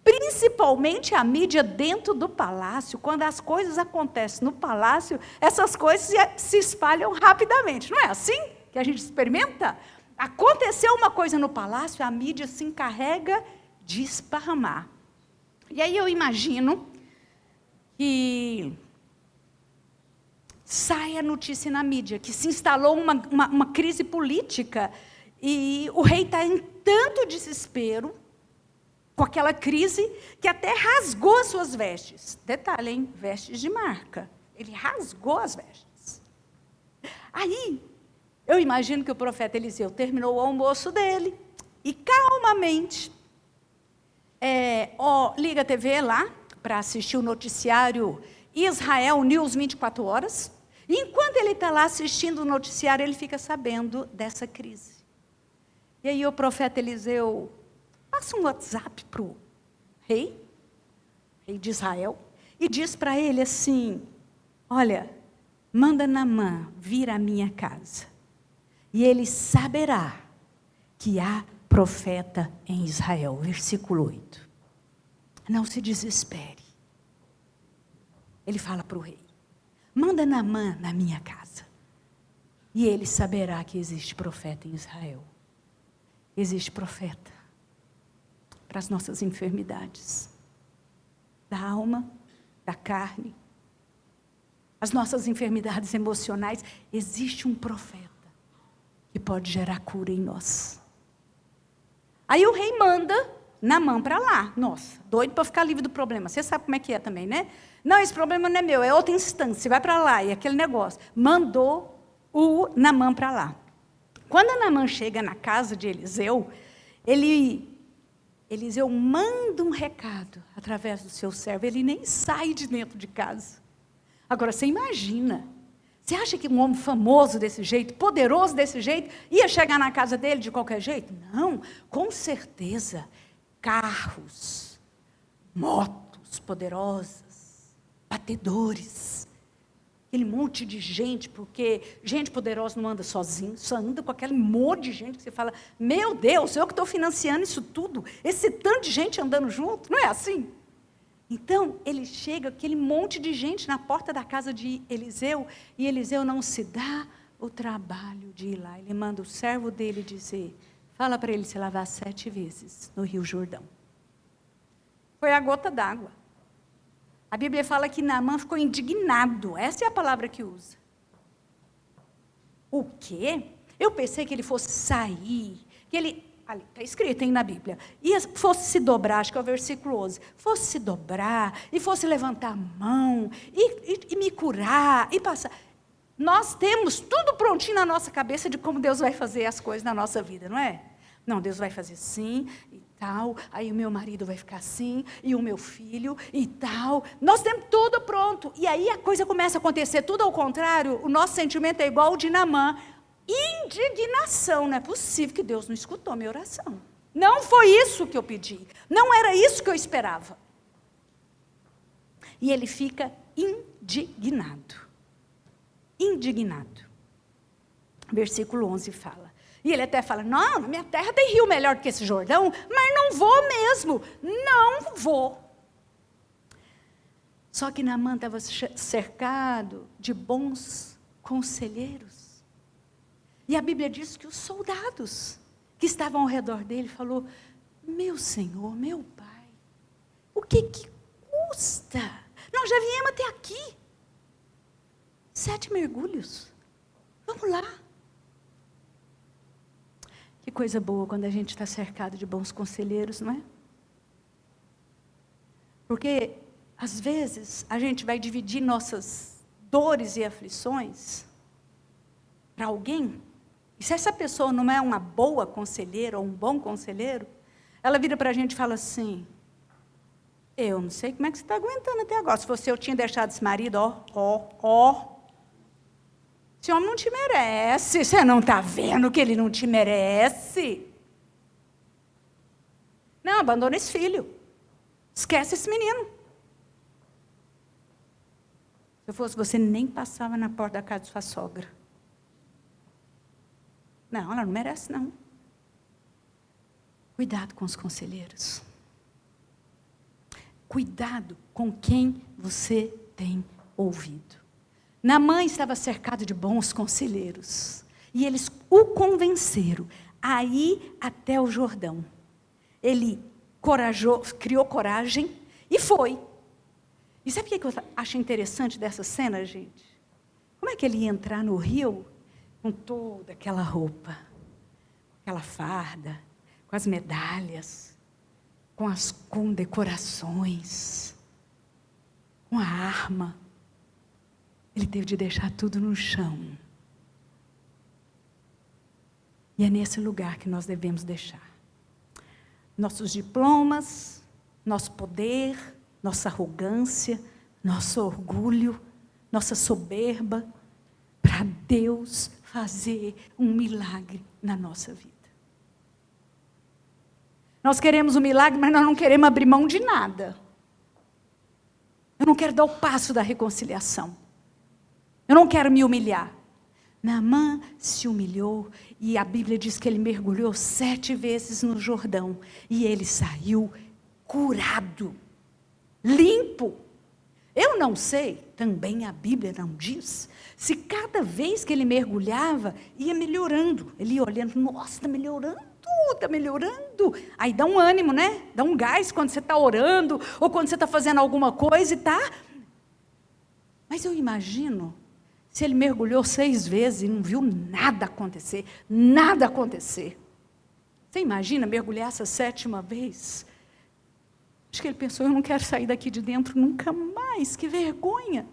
Principalmente a mídia dentro do palácio, quando as coisas acontecem no palácio, essas coisas se espalham rapidamente. Não é assim que a gente experimenta? Aconteceu uma coisa no palácio, a mídia se encarrega de esparramar. E aí eu imagino que sai a notícia na mídia, que se instalou uma crise política, e o rei está em tanto desespero, com aquela crise, que até rasgou as suas vestes. Detalhe, hein? Vestes de marca. Ele rasgou as vestes. Aí, eu imagino que o profeta Eliseu terminou o almoço dele, e calmamente, liga a TV lá, para assistir o noticiário Israel News 24 horas. E enquanto ele está lá assistindo o noticiário, ele fica sabendo dessa crise. E aí o profeta Eliseu passa um WhatsApp para o rei de Israel, e diz para ele assim, olha, manda Naamã vir à minha casa, e ele saberá que há profeta em Israel. Versículo 8. Não se desespere. Ele fala para o rei, manda Naamã na minha casa, e ele saberá que existe profeta em Israel. Existe profeta para as nossas enfermidades, da alma, da carne, as nossas enfermidades emocionais. Existe um profeta que pode gerar cura em nós. Aí o rei manda Naamã para lá. Nossa, doido para ficar livre do problema. Você sabe como é que é também, né? Não, esse problema não é meu, é outra instância, vai para lá, e aquele negócio. Mandou o Naamã para lá. Quando Naamã chega na casa de Eliseu, Eliseu manda um recado através do seu servo, ele nem sai de dentro de casa. Agora, você imagina, você acha que um homem famoso desse jeito, poderoso desse jeito, ia chegar na casa dele de qualquer jeito? Não, com certeza, carros, motos poderosas, batedores, aquele monte de gente, porque gente poderosa não anda sozinho, só anda com aquele monte de gente que você fala, meu Deus, eu que estou financiando isso tudo, esse tanto de gente andando junto, não é assim? Então, ele chega, aquele monte de gente na porta da casa de Eliseu, e Eliseu não se dá o trabalho de ir lá. Ele manda o servo dele dizer, fala para ele se lavar 7 vezes no Rio Jordão. Foi a gota d'água. A Bíblia fala que Naamã ficou indignado, essa é a palavra que usa. O quê? Eu pensei que ele fosse sair, que ele... Ali, está escrito na Bíblia, e fosse se dobrar, acho que é o versículo 11, fosse se dobrar, e fosse levantar a mão, e me curar, e passar. Nós temos tudo prontinho na nossa cabeça de como Deus vai fazer as coisas na nossa vida, não é? Não, Deus vai fazer assim, e tal, aí o meu marido vai ficar assim, e o meu filho, e tal. Nós temos tudo pronto, e aí a coisa começa a acontecer tudo ao contrário, o nosso sentimento é igual ao de Naamã. Indignação, não é possível que Deus não escutou a minha oração. Não foi isso que eu pedi, não era isso que eu esperava. E ele fica indignado. Indignado. Versículo 11 fala. E ele até fala, não, na minha terra tem rio melhor do que esse Jordão, mas não vou mesmo, não vou. Só que Naamã estava cercado de bons conselheiros. E a Bíblia diz que os soldados que estavam ao redor dele falou, meu Senhor, meu Pai, o que custa? Nós já viemos até aqui. 7 mergulhos. Vamos lá. Que coisa boa quando a gente está cercado de bons conselheiros, não é? Porque, às vezes, a gente vai dividir nossas dores e aflições para alguém. E se essa pessoa não é uma boa conselheira ou um bom conselheiro, ela vira para a gente e fala assim, eu não sei como é que você está aguentando até agora. Se você eu tinha deixado esse marido, esse homem não te merece, você não está vendo que ele não te merece? Não, abandona esse filho, esquece esse menino. Se eu fosse você, nem passava na porta da casa de sua sogra. Não, ela não merece, não. Cuidado com os conselheiros. Cuidado com quem você tem ouvido. Naamã estava cercado de bons conselheiros. E eles o convenceram a ir até o Jordão. Ele criou coragem e foi. E sabe o que eu acho interessante dessa cena, gente? Como é que ele ia entrar no rio com toda aquela roupa, aquela farda, com as medalhas, com as condecorações, com a arma? Ele teve de deixar tudo no chão. E é nesse lugar que nós devemos deixar nossos diplomas, nosso poder, nossa arrogância, nosso orgulho, nossa soberba, para Deus fazer um milagre na nossa vida. Nós queremos um milagre, mas nós não queremos abrir mão de nada. Eu não quero dar o passo da reconciliação. Eu não quero me humilhar. Naamã se humilhou e a Bíblia diz que ele mergulhou 7 vezes no Jordão e ele saiu curado, limpo. Eu não sei, também a Bíblia não diz, se cada vez que ele mergulhava, ia melhorando. Ele ia olhando, nossa, está melhorando, está melhorando. Aí dá um ânimo, né? Dá um gás quando você está orando, ou quando você está fazendo alguma coisa e está. Mas eu imagino, se ele mergulhou 6 vezes e não viu nada acontecer, nada acontecer. Você imagina mergulhar essa 7ª vez? Acho que ele pensou, eu não quero sair daqui de dentro nunca mais, que vergonha.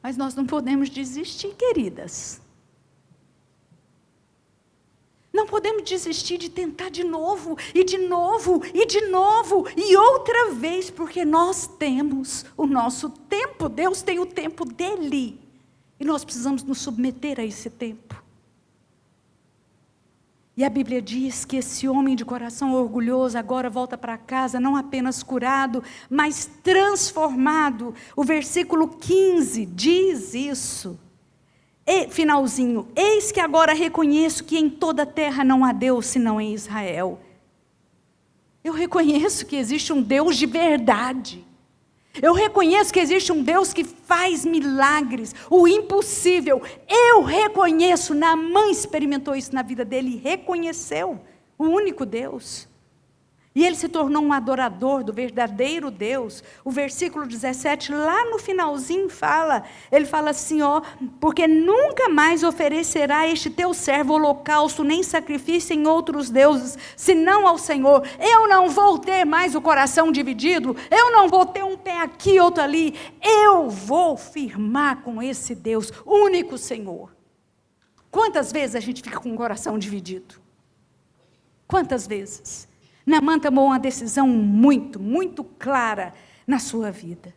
Mas nós não podemos desistir, queridas. Não podemos desistir de tentar de novo, e de novo, e de novo, e outra vez, porque nós temos o nosso tempo, Deus tem o tempo dele, e nós precisamos nos submeter a esse tempo. E a Bíblia diz que esse homem de coração orgulhoso agora volta para casa, não apenas curado, mas transformado. O versículo 15 diz isso. E, finalzinho, eis que agora reconheço que em toda a terra não há Deus senão em Israel. Eu reconheço que existe um Deus de verdade. Eu reconheço que existe um Deus que faz milagres, o impossível. Eu reconheço, Naamã experimentou isso na vida dele e reconheceu o único Deus. E ele se tornou um adorador do verdadeiro Deus. O versículo 17, lá no finalzinho ele fala assim, porque nunca mais oferecerá este teu servo holocausto, nem sacrifício em outros deuses, senão ao Senhor. Eu não vou ter mais o coração dividido, eu não vou ter um pé aqui, outro ali, eu vou firmar com esse Deus, único Senhor. Quantas vezes a gente fica com o coração dividido? Quantas vezes? Naamã tomou uma decisão muito, muito clara na sua vida.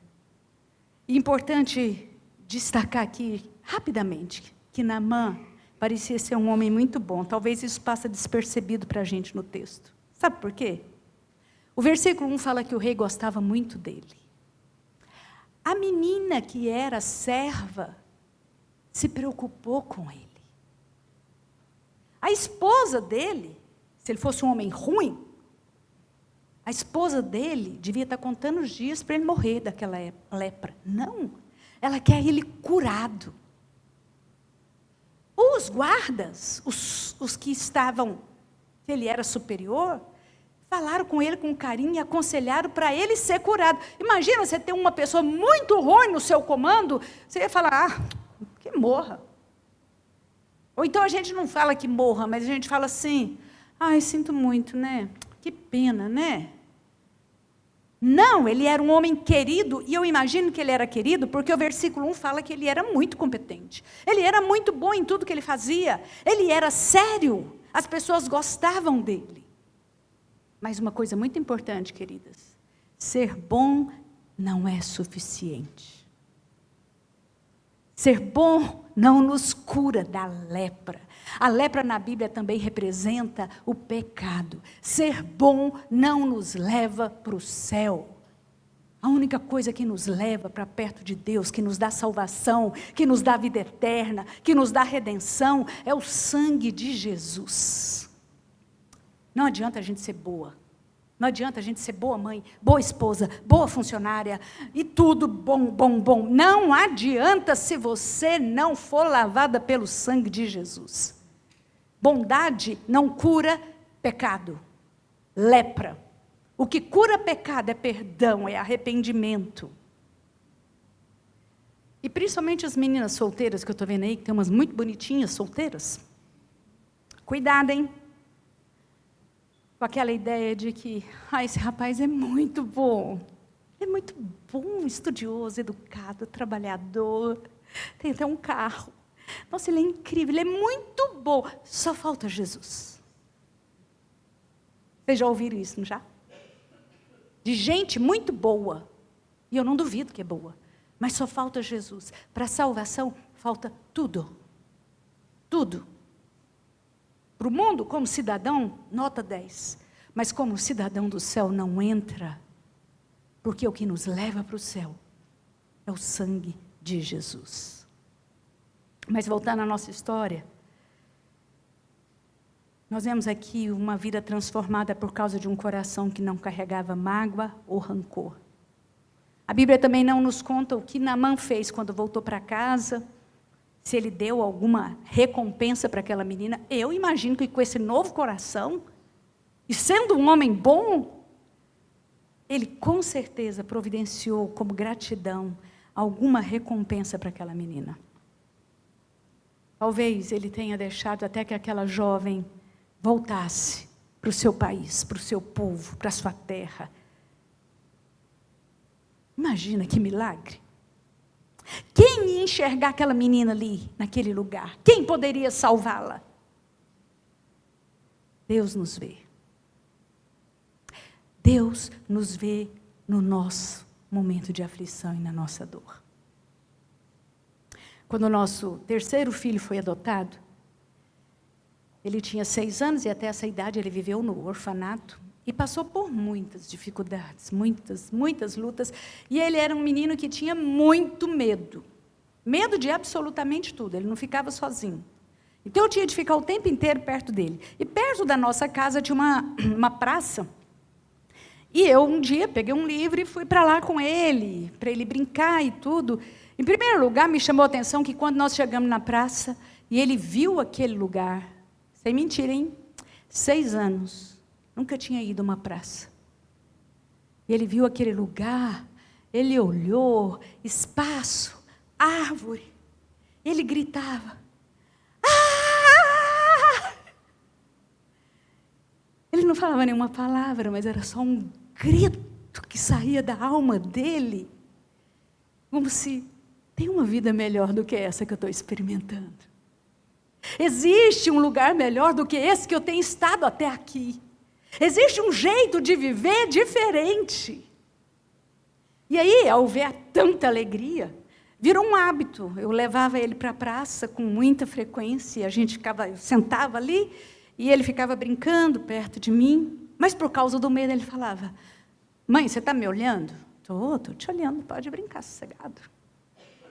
E importante destacar aqui, rapidamente, que Naamã parecia ser um homem muito bom. Talvez isso passe despercebido para a gente no texto. Sabe por quê? O versículo 1 fala que o rei gostava muito dele. A menina que era serva se preocupou com ele. A esposa dele, se ele fosse um homem ruim, a esposa dele devia estar contando os dias para ele morrer daquela lepra. Não, ela quer ele curado. Os guardas, os que estavam, que ele era superior, falaram com ele com carinho e aconselharam para ele ser curado. Imagina você ter uma pessoa muito ruim no seu comando, você ia falar, que morra. Ou então a gente não fala que morra, mas a gente fala assim, sinto muito, né? Que pena, né? Não, ele era um homem querido, e eu imagino que ele era querido, porque o versículo 1 fala que ele era muito competente. Ele era muito bom em tudo que ele fazia. Ele era sério. As pessoas gostavam dele. Mas uma coisa muito importante, queridas, ser bom não é suficiente. Ser bom não nos cura da lepra. A lepra na Bíblia também representa o pecado. Ser bom não nos leva para o céu. A única coisa que nos leva para perto de Deus, que nos dá salvação, que nos dá vida eterna, que nos dá redenção, é o sangue de Jesus. Não adianta a gente ser boa. Não adianta a gente ser boa mãe, boa esposa, boa funcionária, e tudo bom, bom, bom. Não adianta se você não for lavada pelo sangue de Jesus. Bondade não cura pecado, lepra. O que cura pecado é perdão, é arrependimento. E principalmente as meninas solteiras, que eu estou vendo aí, que tem umas muito bonitinhas solteiras. Cuidado, hein? Com aquela ideia de que, esse rapaz é muito bom, estudioso, educado, trabalhador, tem até um carro. Nossa, ele é incrível, ele é muito bom, só falta Jesus. Vocês já ouviram isso, não já? De gente muito boa, e eu não duvido que é boa, mas só falta Jesus. Para a salvação, falta tudo. Tudo. Para o mundo, como cidadão, nota 10. Mas como cidadão do céu não entra, porque o que nos leva para o céu é o sangue de Jesus. Mas voltando à nossa história, nós vemos aqui uma vida transformada por causa de um coração que não carregava mágoa ou rancor. A Bíblia também não nos conta o que Naamã fez quando voltou para casa, se ele deu alguma recompensa para aquela menina. Eu imagino que com esse novo coração, e sendo um homem bom, ele com certeza providenciou como gratidão alguma recompensa para aquela menina. Talvez ele tenha deixado até que aquela jovem voltasse para o seu país, para o seu povo, para a sua terra. Imagina que milagre. Quem ia enxergar aquela menina ali, naquele lugar? Quem poderia salvá-la? Deus nos vê. Deus nos vê no nosso momento de aflição e na nossa dor. Quando o nosso terceiro filho foi adotado, ele tinha 6 anos e até essa idade ele viveu no orfanato e passou por muitas dificuldades, muitas lutas. E ele era um menino que tinha muito medo. Medo de absolutamente tudo, ele não ficava sozinho. Então eu tinha de ficar o tempo inteiro perto dele. E perto da nossa casa tinha uma praça E eu, um dia, peguei um livro e fui para lá com ele, para ele brincar e tudo. Em primeiro lugar, me chamou a atenção que quando nós chegamos na praça, e ele viu aquele lugar, sem mentira, hein? 6 anos, nunca tinha ido a uma praça. E ele viu aquele lugar, ele olhou, espaço, árvore, ele gritava, ah! Ele não falava nenhuma palavra, mas era só um grito que saía da alma dele, como se tem uma vida melhor do que essa que eu estou experimentando. Existe um lugar melhor do que esse que eu tenho estado até aqui. Existe um jeito de viver diferente. E aí, ao ver tanta alegria, virou um hábito. Eu levava ele para a praça com muita frequência, a gente eu sentava ali, e ele ficava brincando perto de mim, mas por causa do medo ele falava, mãe, você está me olhando? Estou te olhando, pode brincar sossegado.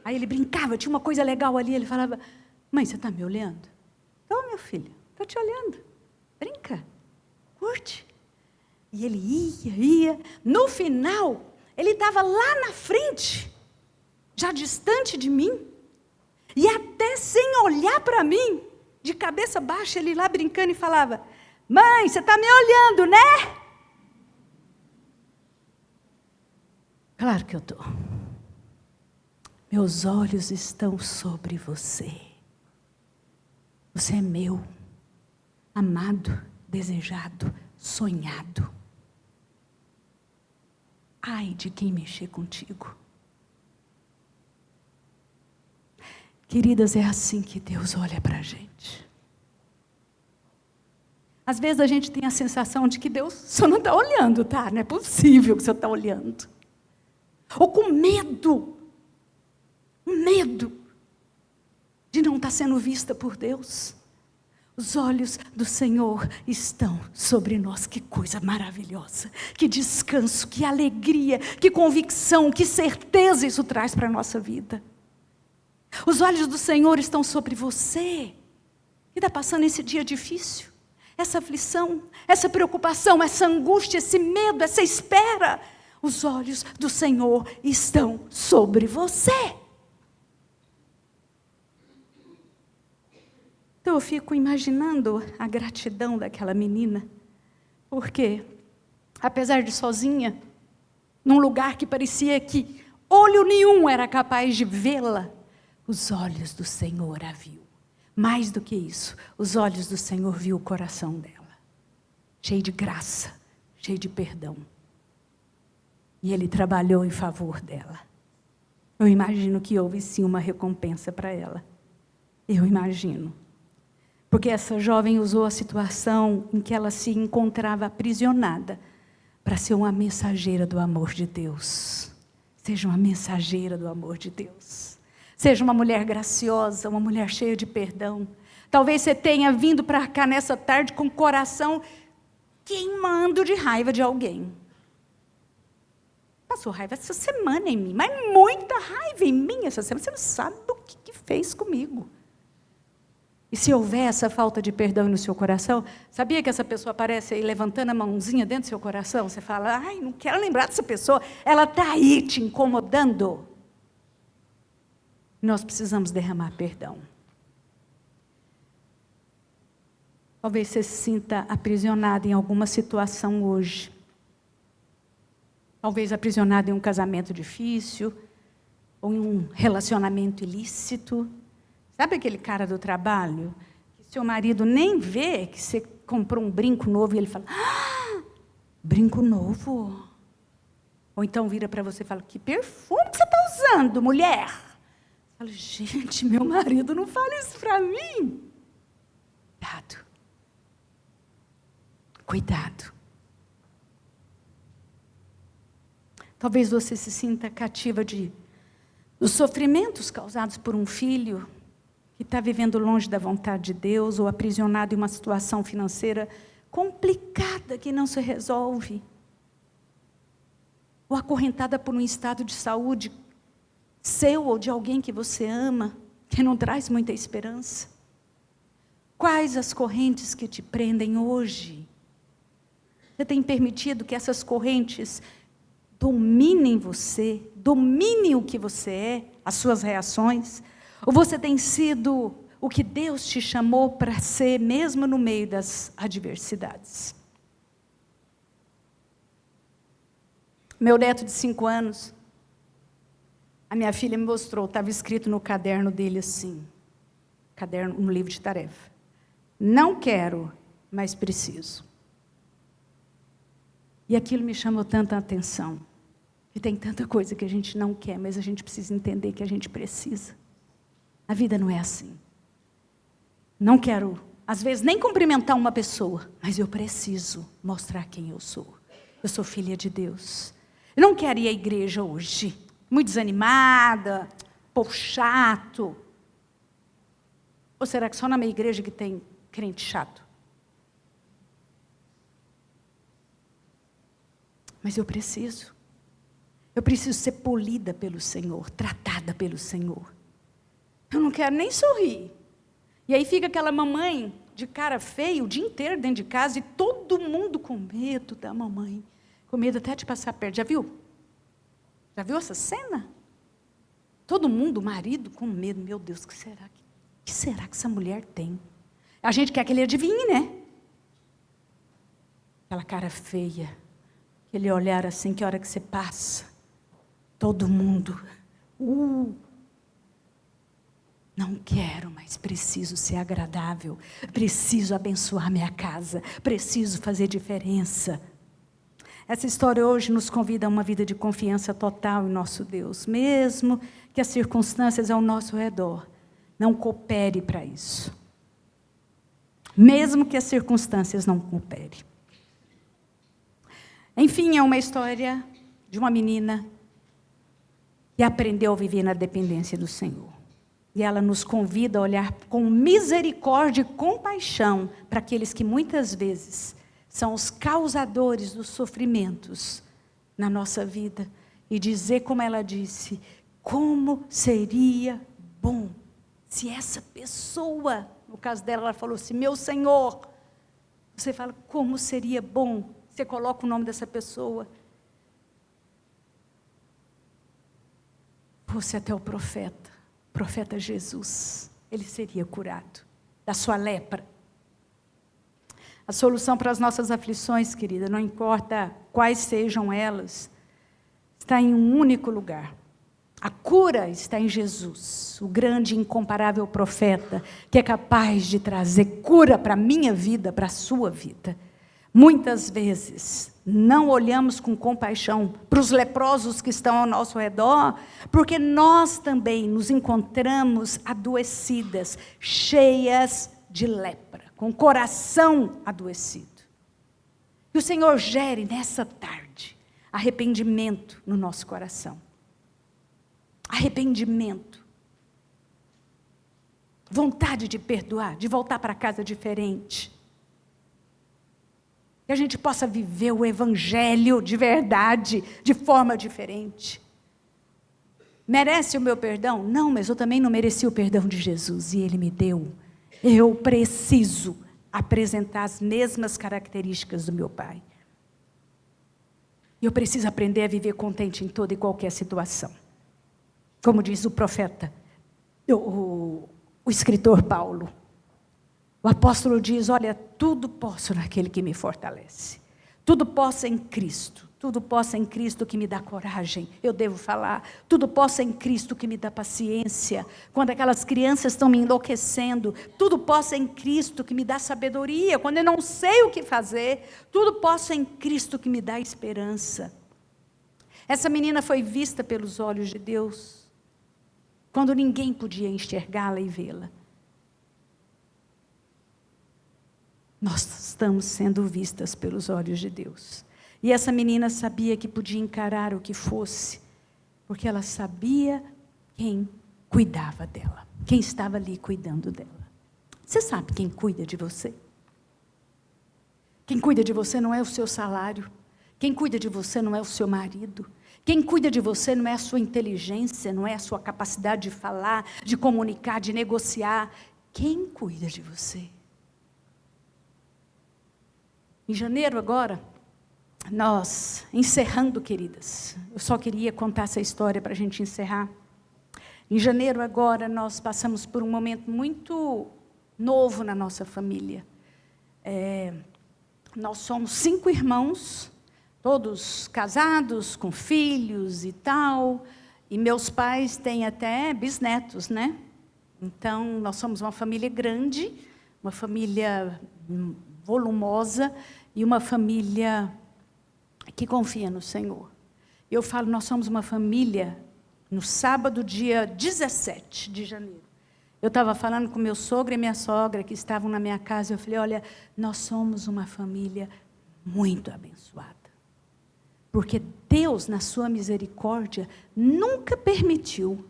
Aí ele brincava, tinha uma coisa legal ali, ele falava, mãe, você está me olhando? Estou, meu filho, estou te olhando, brinca, curte. E ele ia, no final, ele estava lá na frente, já distante de mim, e até sem olhar para mim, de cabeça baixa, ele lá brincando e falava, mãe, você está me olhando, né? Claro que eu estou. Meus olhos estão sobre você. Você é meu, amado, desejado, sonhado. Ai de quem mexer contigo. Queridas, é assim que Deus olha para a gente. Às vezes a gente tem a sensação de que Deus só não está olhando, tá? Não é possível que você está olhando. Ou com medo. Medo de não estar sendo vista por Deus. Os olhos do Senhor estão sobre nós. Que coisa maravilhosa, que descanso, que alegria, que convicção, que certeza isso traz para a nossa vida. Os olhos do Senhor estão sobre você, que está passando esse dia difícil, essa aflição, essa preocupação, essa angústia, esse medo, essa espera. Os olhos do Senhor estão sobre você. Então eu fico imaginando a gratidão daquela menina, porque, apesar de sozinha, num lugar que parecia que olho nenhum era capaz de vê-la, os olhos do Senhor a viu. Mais do que isso, os olhos do Senhor viu o coração dela, cheio de graça, cheio de perdão. E Ele trabalhou em favor dela. Eu imagino que houve sim uma recompensa para ela. Eu imagino. Porque essa jovem usou a situação em que ela se encontrava aprisionada para ser uma mensageira do amor de Deus. Seja uma mensageira do amor de Deus. Seja uma mulher graciosa, uma mulher cheia de perdão. Talvez você tenha vindo para cá nessa tarde com o coração queimando de raiva de alguém. Passou raiva essa semana em mim, mas muita raiva em mim essa semana. Você não sabe o que fez comigo. E se houver essa falta de perdão no seu coração, sabia que essa pessoa aparece aí levantando a mãozinha dentro do seu coração? Você fala, ai, não quero lembrar dessa pessoa, ela está aí te incomodando. Nós precisamos derramar perdão. Talvez você se sinta aprisionado em alguma situação hoje. Talvez aprisionado em um casamento difícil, ou em um relacionamento ilícito. Sabe aquele cara do trabalho, que seu marido nem vê que você comprou um brinco novo e ele fala, ah, brinco novo? Ou então vira para você e fala, que perfume que você está usando, mulher? Você fala, gente, meu marido não fala isso para mim. Cuidado. Cuidado. Talvez você se sinta cativa dos sofrimentos causados por um filho que está vivendo longe da vontade de Deus, ou aprisionado em uma situação financeira complicada que não se resolve, ou acorrentada por um estado de saúde seu ou de alguém que você ama, que não traz muita esperança. Quais as correntes que te prendem hoje? Você tem permitido que essas correntes dominem você, dominem o que você é, as suas reações? Ou você tem sido o que Deus te chamou para ser, mesmo no meio das adversidades? Meu neto de 5 anos, a minha filha me mostrou, estava escrito no caderno dele assim, no livro de tarefa: não quero, mas preciso. E aquilo me chamou tanta atenção. E tem tanta coisa que a gente não quer, mas a gente precisa entender que a gente precisa. A vida não é assim. Não quero, às vezes, nem cumprimentar uma pessoa, mas eu preciso mostrar quem eu sou. Eu sou filha de Deus. Eu não quero ir à igreja hoje, muito desanimada, povo chato. Ou será que só na minha igreja que tem crente chato? Mas eu preciso ser polida pelo Senhor, tratada pelo Senhor. Eu não quero nem sorrir. E aí fica aquela mamãe de cara feia o dia inteiro dentro de casa e todo mundo com medo da mamãe. Com medo até de passar perto. Já viu? Já viu essa cena? Todo mundo, o marido, com medo. Meu Deus, o que será que essa mulher tem? A gente quer que ele adivinhe, né? Aquela cara feia. Aquele olhar assim, que hora que você passa, todo mundo, não quero, mas preciso ser agradável, preciso abençoar minha casa, preciso fazer diferença. Essa história hoje nos convida a uma vida de confiança total em nosso Deus, mesmo que as circunstâncias ao nosso redor não cooperem para isso. Mesmo que as circunstâncias não cooperem. Enfim, é uma história de uma menina que aprendeu a viver na dependência do Senhor. E ela nos convida a olhar com misericórdia e compaixão para aqueles que muitas vezes são os causadores dos sofrimentos na nossa vida. E dizer, como ela disse, como seria bom se essa pessoa, no caso dela, ela falou assim, meu Senhor. Você fala, como seria bom. Você coloca o nome dessa pessoa. Fosse até o profeta Jesus, ele seria curado da sua lepra. A solução para as nossas aflições, querida, não importa quais sejam elas, está em um único lugar. A cura está em Jesus, o grande e incomparável profeta, que é capaz de trazer cura para a minha vida, para a sua vida. Muitas vezes não olhamos com compaixão para os leprosos que estão ao nosso redor, porque nós também nos encontramos adoecidas, cheias de lepra, com o coração adoecido. Que o Senhor gere nessa tarde arrependimento no nosso coração. Arrependimento. Vontade de perdoar, de voltar para casa diferente. Que a gente possa viver o evangelho de verdade, de forma diferente. Merece o meu perdão? Não, mas eu também não mereci o perdão de Jesus, e Ele me deu. Eu preciso apresentar as mesmas características do meu Pai. E eu preciso aprender a viver contente em toda e qualquer situação. Como diz o profeta, o escritor Paulo. O apóstolo diz, olha, tudo posso naquele que me fortalece. Tudo posso em Cristo. Tudo posso em Cristo que me dá coragem. Eu devo falar. Tudo posso em Cristo que me dá paciência. Quando aquelas crianças estão me enlouquecendo. Tudo posso em Cristo que me dá sabedoria. Quando eu não sei o que fazer. Tudo posso em Cristo que me dá esperança. Essa menina foi vista pelos olhos de Deus. Quando ninguém podia enxergá-la e vê-la. Nós estamos sendo vistas pelos olhos de Deus. E essa menina sabia que podia encarar o que fosse, porque ela sabia quem cuidava dela, quem estava ali cuidando dela. Você sabe quem cuida de você? Quem cuida de você não é o seu salário, quem cuida de você não é o seu marido, quem cuida de você não é a sua inteligência, não é a sua capacidade de falar, de comunicar, de negociar. Quem cuida de você? Em janeiro agora, nós, encerrando, queridas, eu só queria contar essa história para a gente encerrar. Em janeiro agora, nós passamos por um momento muito novo na nossa família. Nós somos 5 irmãos, todos casados, com filhos e tal, e meus pais têm até bisnetos, né? Então, nós somos uma família grande, uma família volumosa e uma família que confia no Senhor. Eu falo, nós somos uma família, no sábado, dia 17 de janeiro. Eu estava falando com meu sogro e minha sogra, que estavam na minha casa, eu falei, olha, nós somos uma família muito abençoada. Porque Deus, na sua misericórdia, nunca permitiu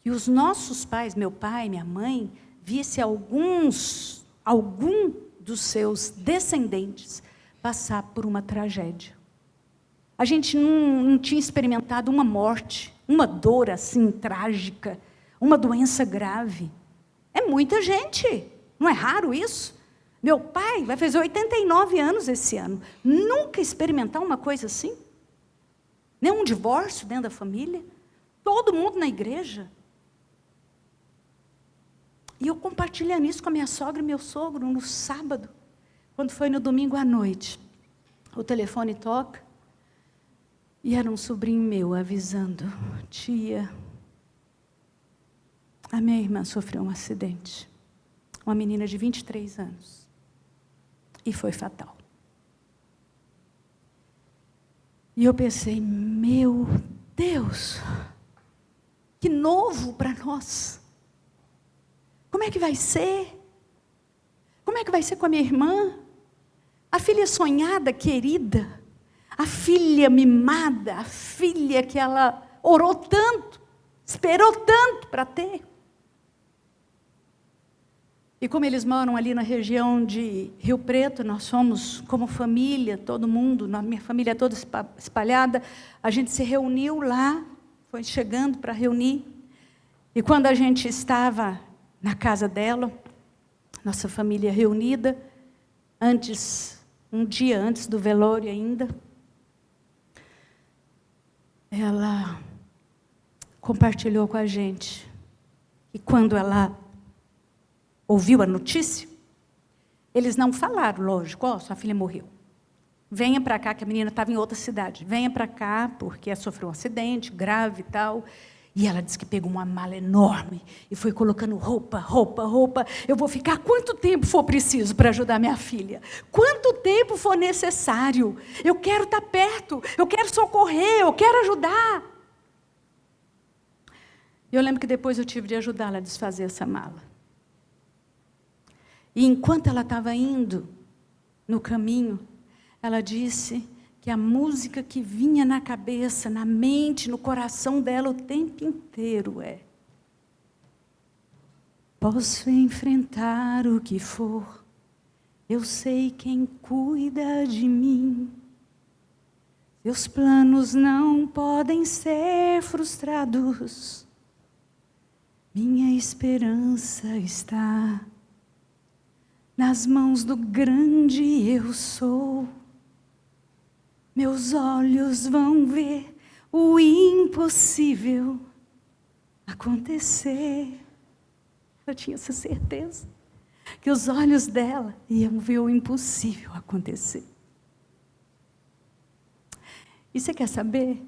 que os nossos pais, meu pai, minha mãe, visse algum dos seus descendentes passar por uma tragédia. A gente não tinha experimentado uma morte, uma dor assim trágica, uma doença grave. É muita gente, não é raro isso? Meu pai vai fazer 89 anos esse ano. Nunca experimentar uma coisa assim? Nem um divórcio dentro da família? Todo mundo na igreja? E eu compartilhando isso com a minha sogra e meu sogro no sábado, quando foi no domingo à noite. O telefone toca, e era um sobrinho meu avisando, tia, a minha irmã sofreu um acidente. Uma menina de 23 anos. E foi fatal. E eu pensei, meu Deus, que novo para nós. Como é que vai ser? Como é que vai ser com a minha irmã? A filha sonhada, querida. A filha mimada. A filha que ela orou tanto, esperou tanto para ter. E como eles moram ali na região de Rio Preto, nós somos como família, todo mundo, minha família toda espalhada, a gente se reuniu lá, foi chegando para reunir. E quando a gente estava na casa dela, nossa família reunida, um dia antes do velório ainda, ela compartilhou com a gente que quando ela ouviu a notícia, eles não falaram, lógico, sua filha morreu. Venha para cá, que a menina estava em outra cidade. Venha para cá, porque ela sofreu um acidente grave e tal. E ela disse que pegou uma mala enorme e foi colocando roupa. Eu vou ficar quanto tempo for preciso para ajudar minha filha. Quanto tempo for necessário. Eu quero estar perto, eu quero socorrer, eu quero ajudar. Eu lembro que depois eu tive de ajudá-la a desfazer essa mala. E enquanto ela estava indo no caminho, ela disse que a música que vinha na cabeça, na mente, no coração dela o tempo inteiro é: posso enfrentar o que for, eu sei quem cuida de mim. Seus planos não podem ser frustrados. Minha esperança está nas mãos do grande eu sou. Meus olhos vão ver o impossível acontecer. Eu tinha essa certeza que os olhos dela iam ver o impossível acontecer. E você quer saber?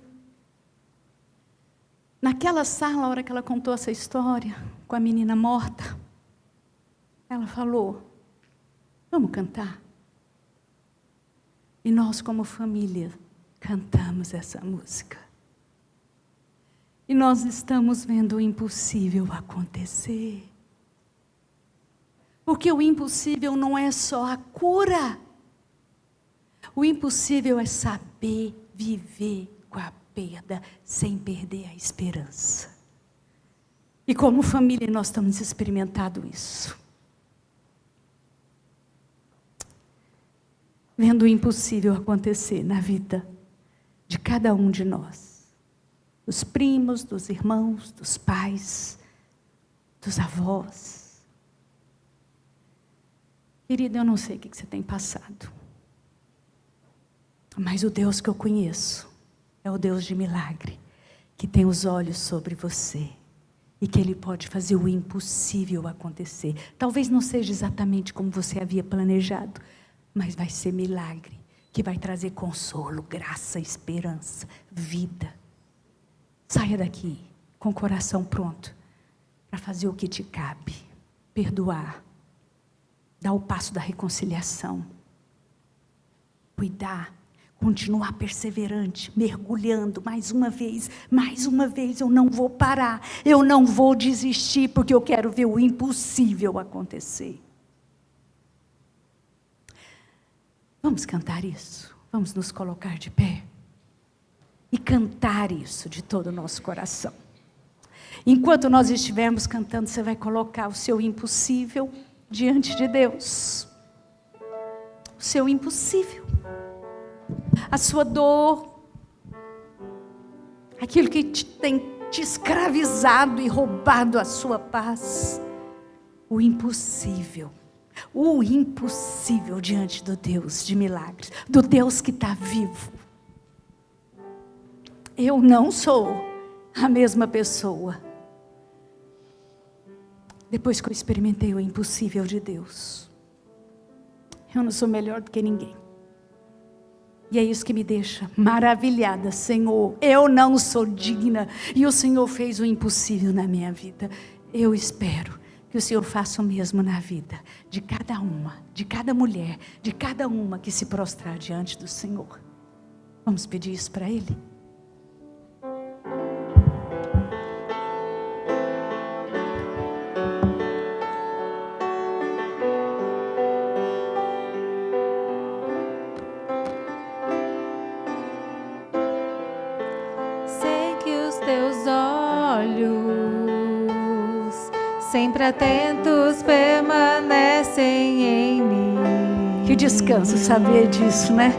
Naquela sala, a hora que ela contou essa história com a menina morta, ela falou: vamos cantar? E nós, como família, cantamos essa música. E nós estamos vendo o impossível acontecer. Porque o impossível não é só a cura. O impossível é saber viver com a perda sem perder a esperança. E como família nós estamos experimentando isso. Vendo o impossível acontecer na vida de cada um de nós. Dos primos, dos irmãos, dos pais, dos avós. Querida, eu não sei o que você tem passado. Mas o Deus que eu conheço é o Deus de milagre, que tem os olhos sobre você e que Ele pode fazer o impossível acontecer. Talvez não seja exatamente como você havia planejado, mas vai ser milagre, que vai trazer consolo, graça, esperança, vida. Saia daqui com o coração pronto para fazer o que te cabe, perdoar, dar o passo da reconciliação, cuidar, continuar perseverante, mergulhando mais uma vez, eu não vou parar, eu não vou desistir, porque eu quero ver o impossível acontecer. Vamos cantar isso, vamos nos colocar de pé e cantar isso de todo o nosso coração. Enquanto nós estivermos cantando, você vai colocar o seu impossível diante de Deus, o seu impossível, a sua dor, aquilo que tem te escravizado e roubado a sua paz, o impossível diante do Deus de milagres, do Deus que está vivo. Eu não sou a mesma pessoa depois que eu experimentei o impossível de Deus. Eu não sou melhor do que ninguém. E é isso que me deixa maravilhada, Senhor. Eu não sou digna e o Senhor fez o impossível na minha vida. Eu espero que o Senhor faça o mesmo na vida de cada uma, de cada mulher, de cada uma que se prostrar diante do Senhor. Vamos pedir isso para Ele? Sempre atentos permanecem em mim. Que descanso saber disso, né?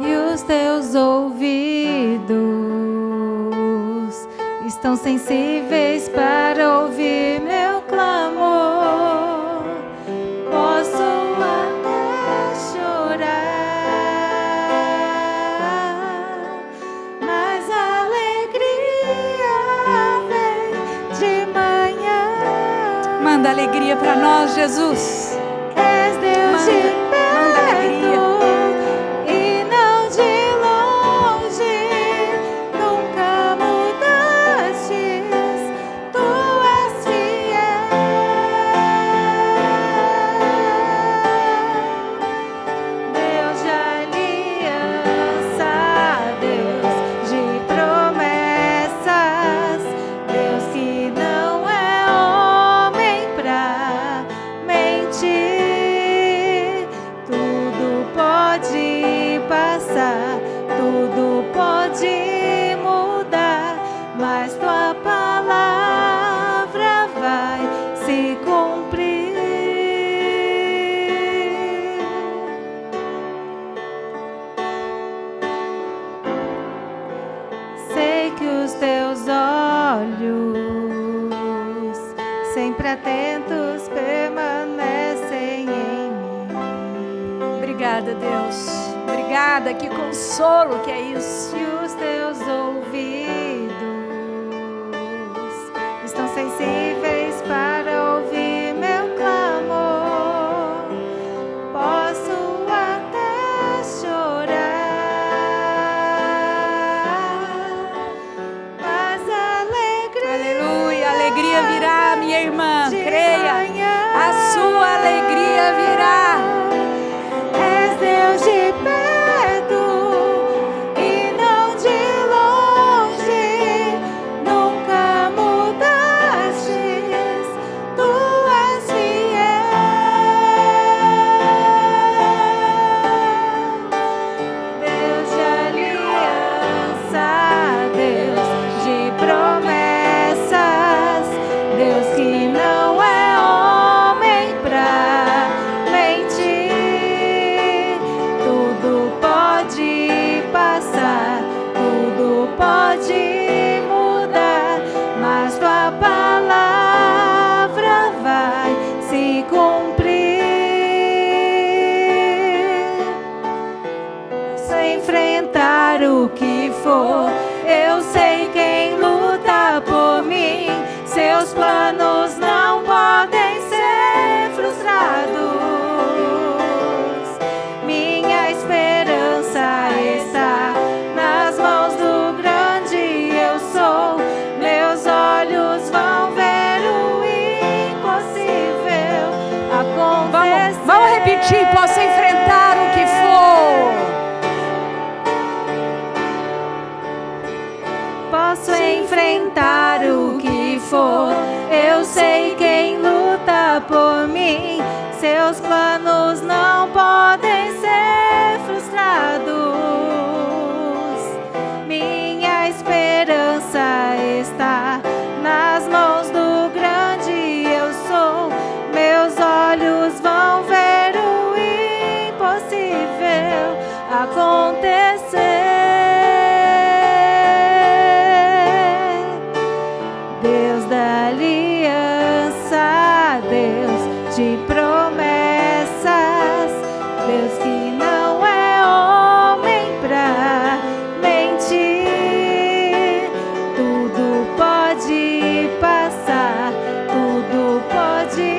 E os teus ouvidos estão sensíveis para ouvir meu clamor. Posso até chorar, mas a alegria vem de manhã. Manda alegria para nós, Jesus. És Deus de Manda alegria. e não de longe, nunca mudastes, tu és fiel. Deus de aliança, Deus de promessas, Deus que não é homem pra mentir. Tudo pode passar, tudo pode mudar, mas tua palavra vai se cumprir. Sei que os teus olhos, sempre atentos, permanecem em mim. Obrigada, Deus. Obrigada, que consolo que é isso. E os teus ouvidos estão sensíveis para ouvir meu clamor. Posso até chorar, mas Aleluia, alegria virá, minha irmã. de Creia, manhã. a sua alegria virá. És Deus de perto e não de longe, nunca mudastes, tu és fiel. Deus de aliança, Deus de promessas, Deus que não é homem pra mentir. Tudo pode passar, tudo pode mudar, mas tua palavra vai se cumprir. for, eu sei quem luta por mim. Seus planos não podem ser frustrados. Minha esperança está nas mãos do grande eu sou. Meus olhos vão ver o impossível acontecer. Vamos repetir, posso enfrentar o que for. Posso enfrentar o que for, eu sei quem luta por mim. Seus planos não podem ser frustrados. Minha esperança está nas mãos do grande eu sou. Meus olhos vão ver o impossível acontecer. Deus da aliança, Deus de promessas, Deus que não é homem pra mentir. Tudo pode passar, tudo pode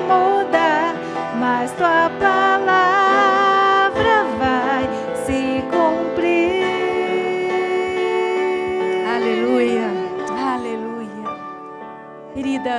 mudar, mas tua palavra vai se cumprir. Aleluia, aleluia. Querida,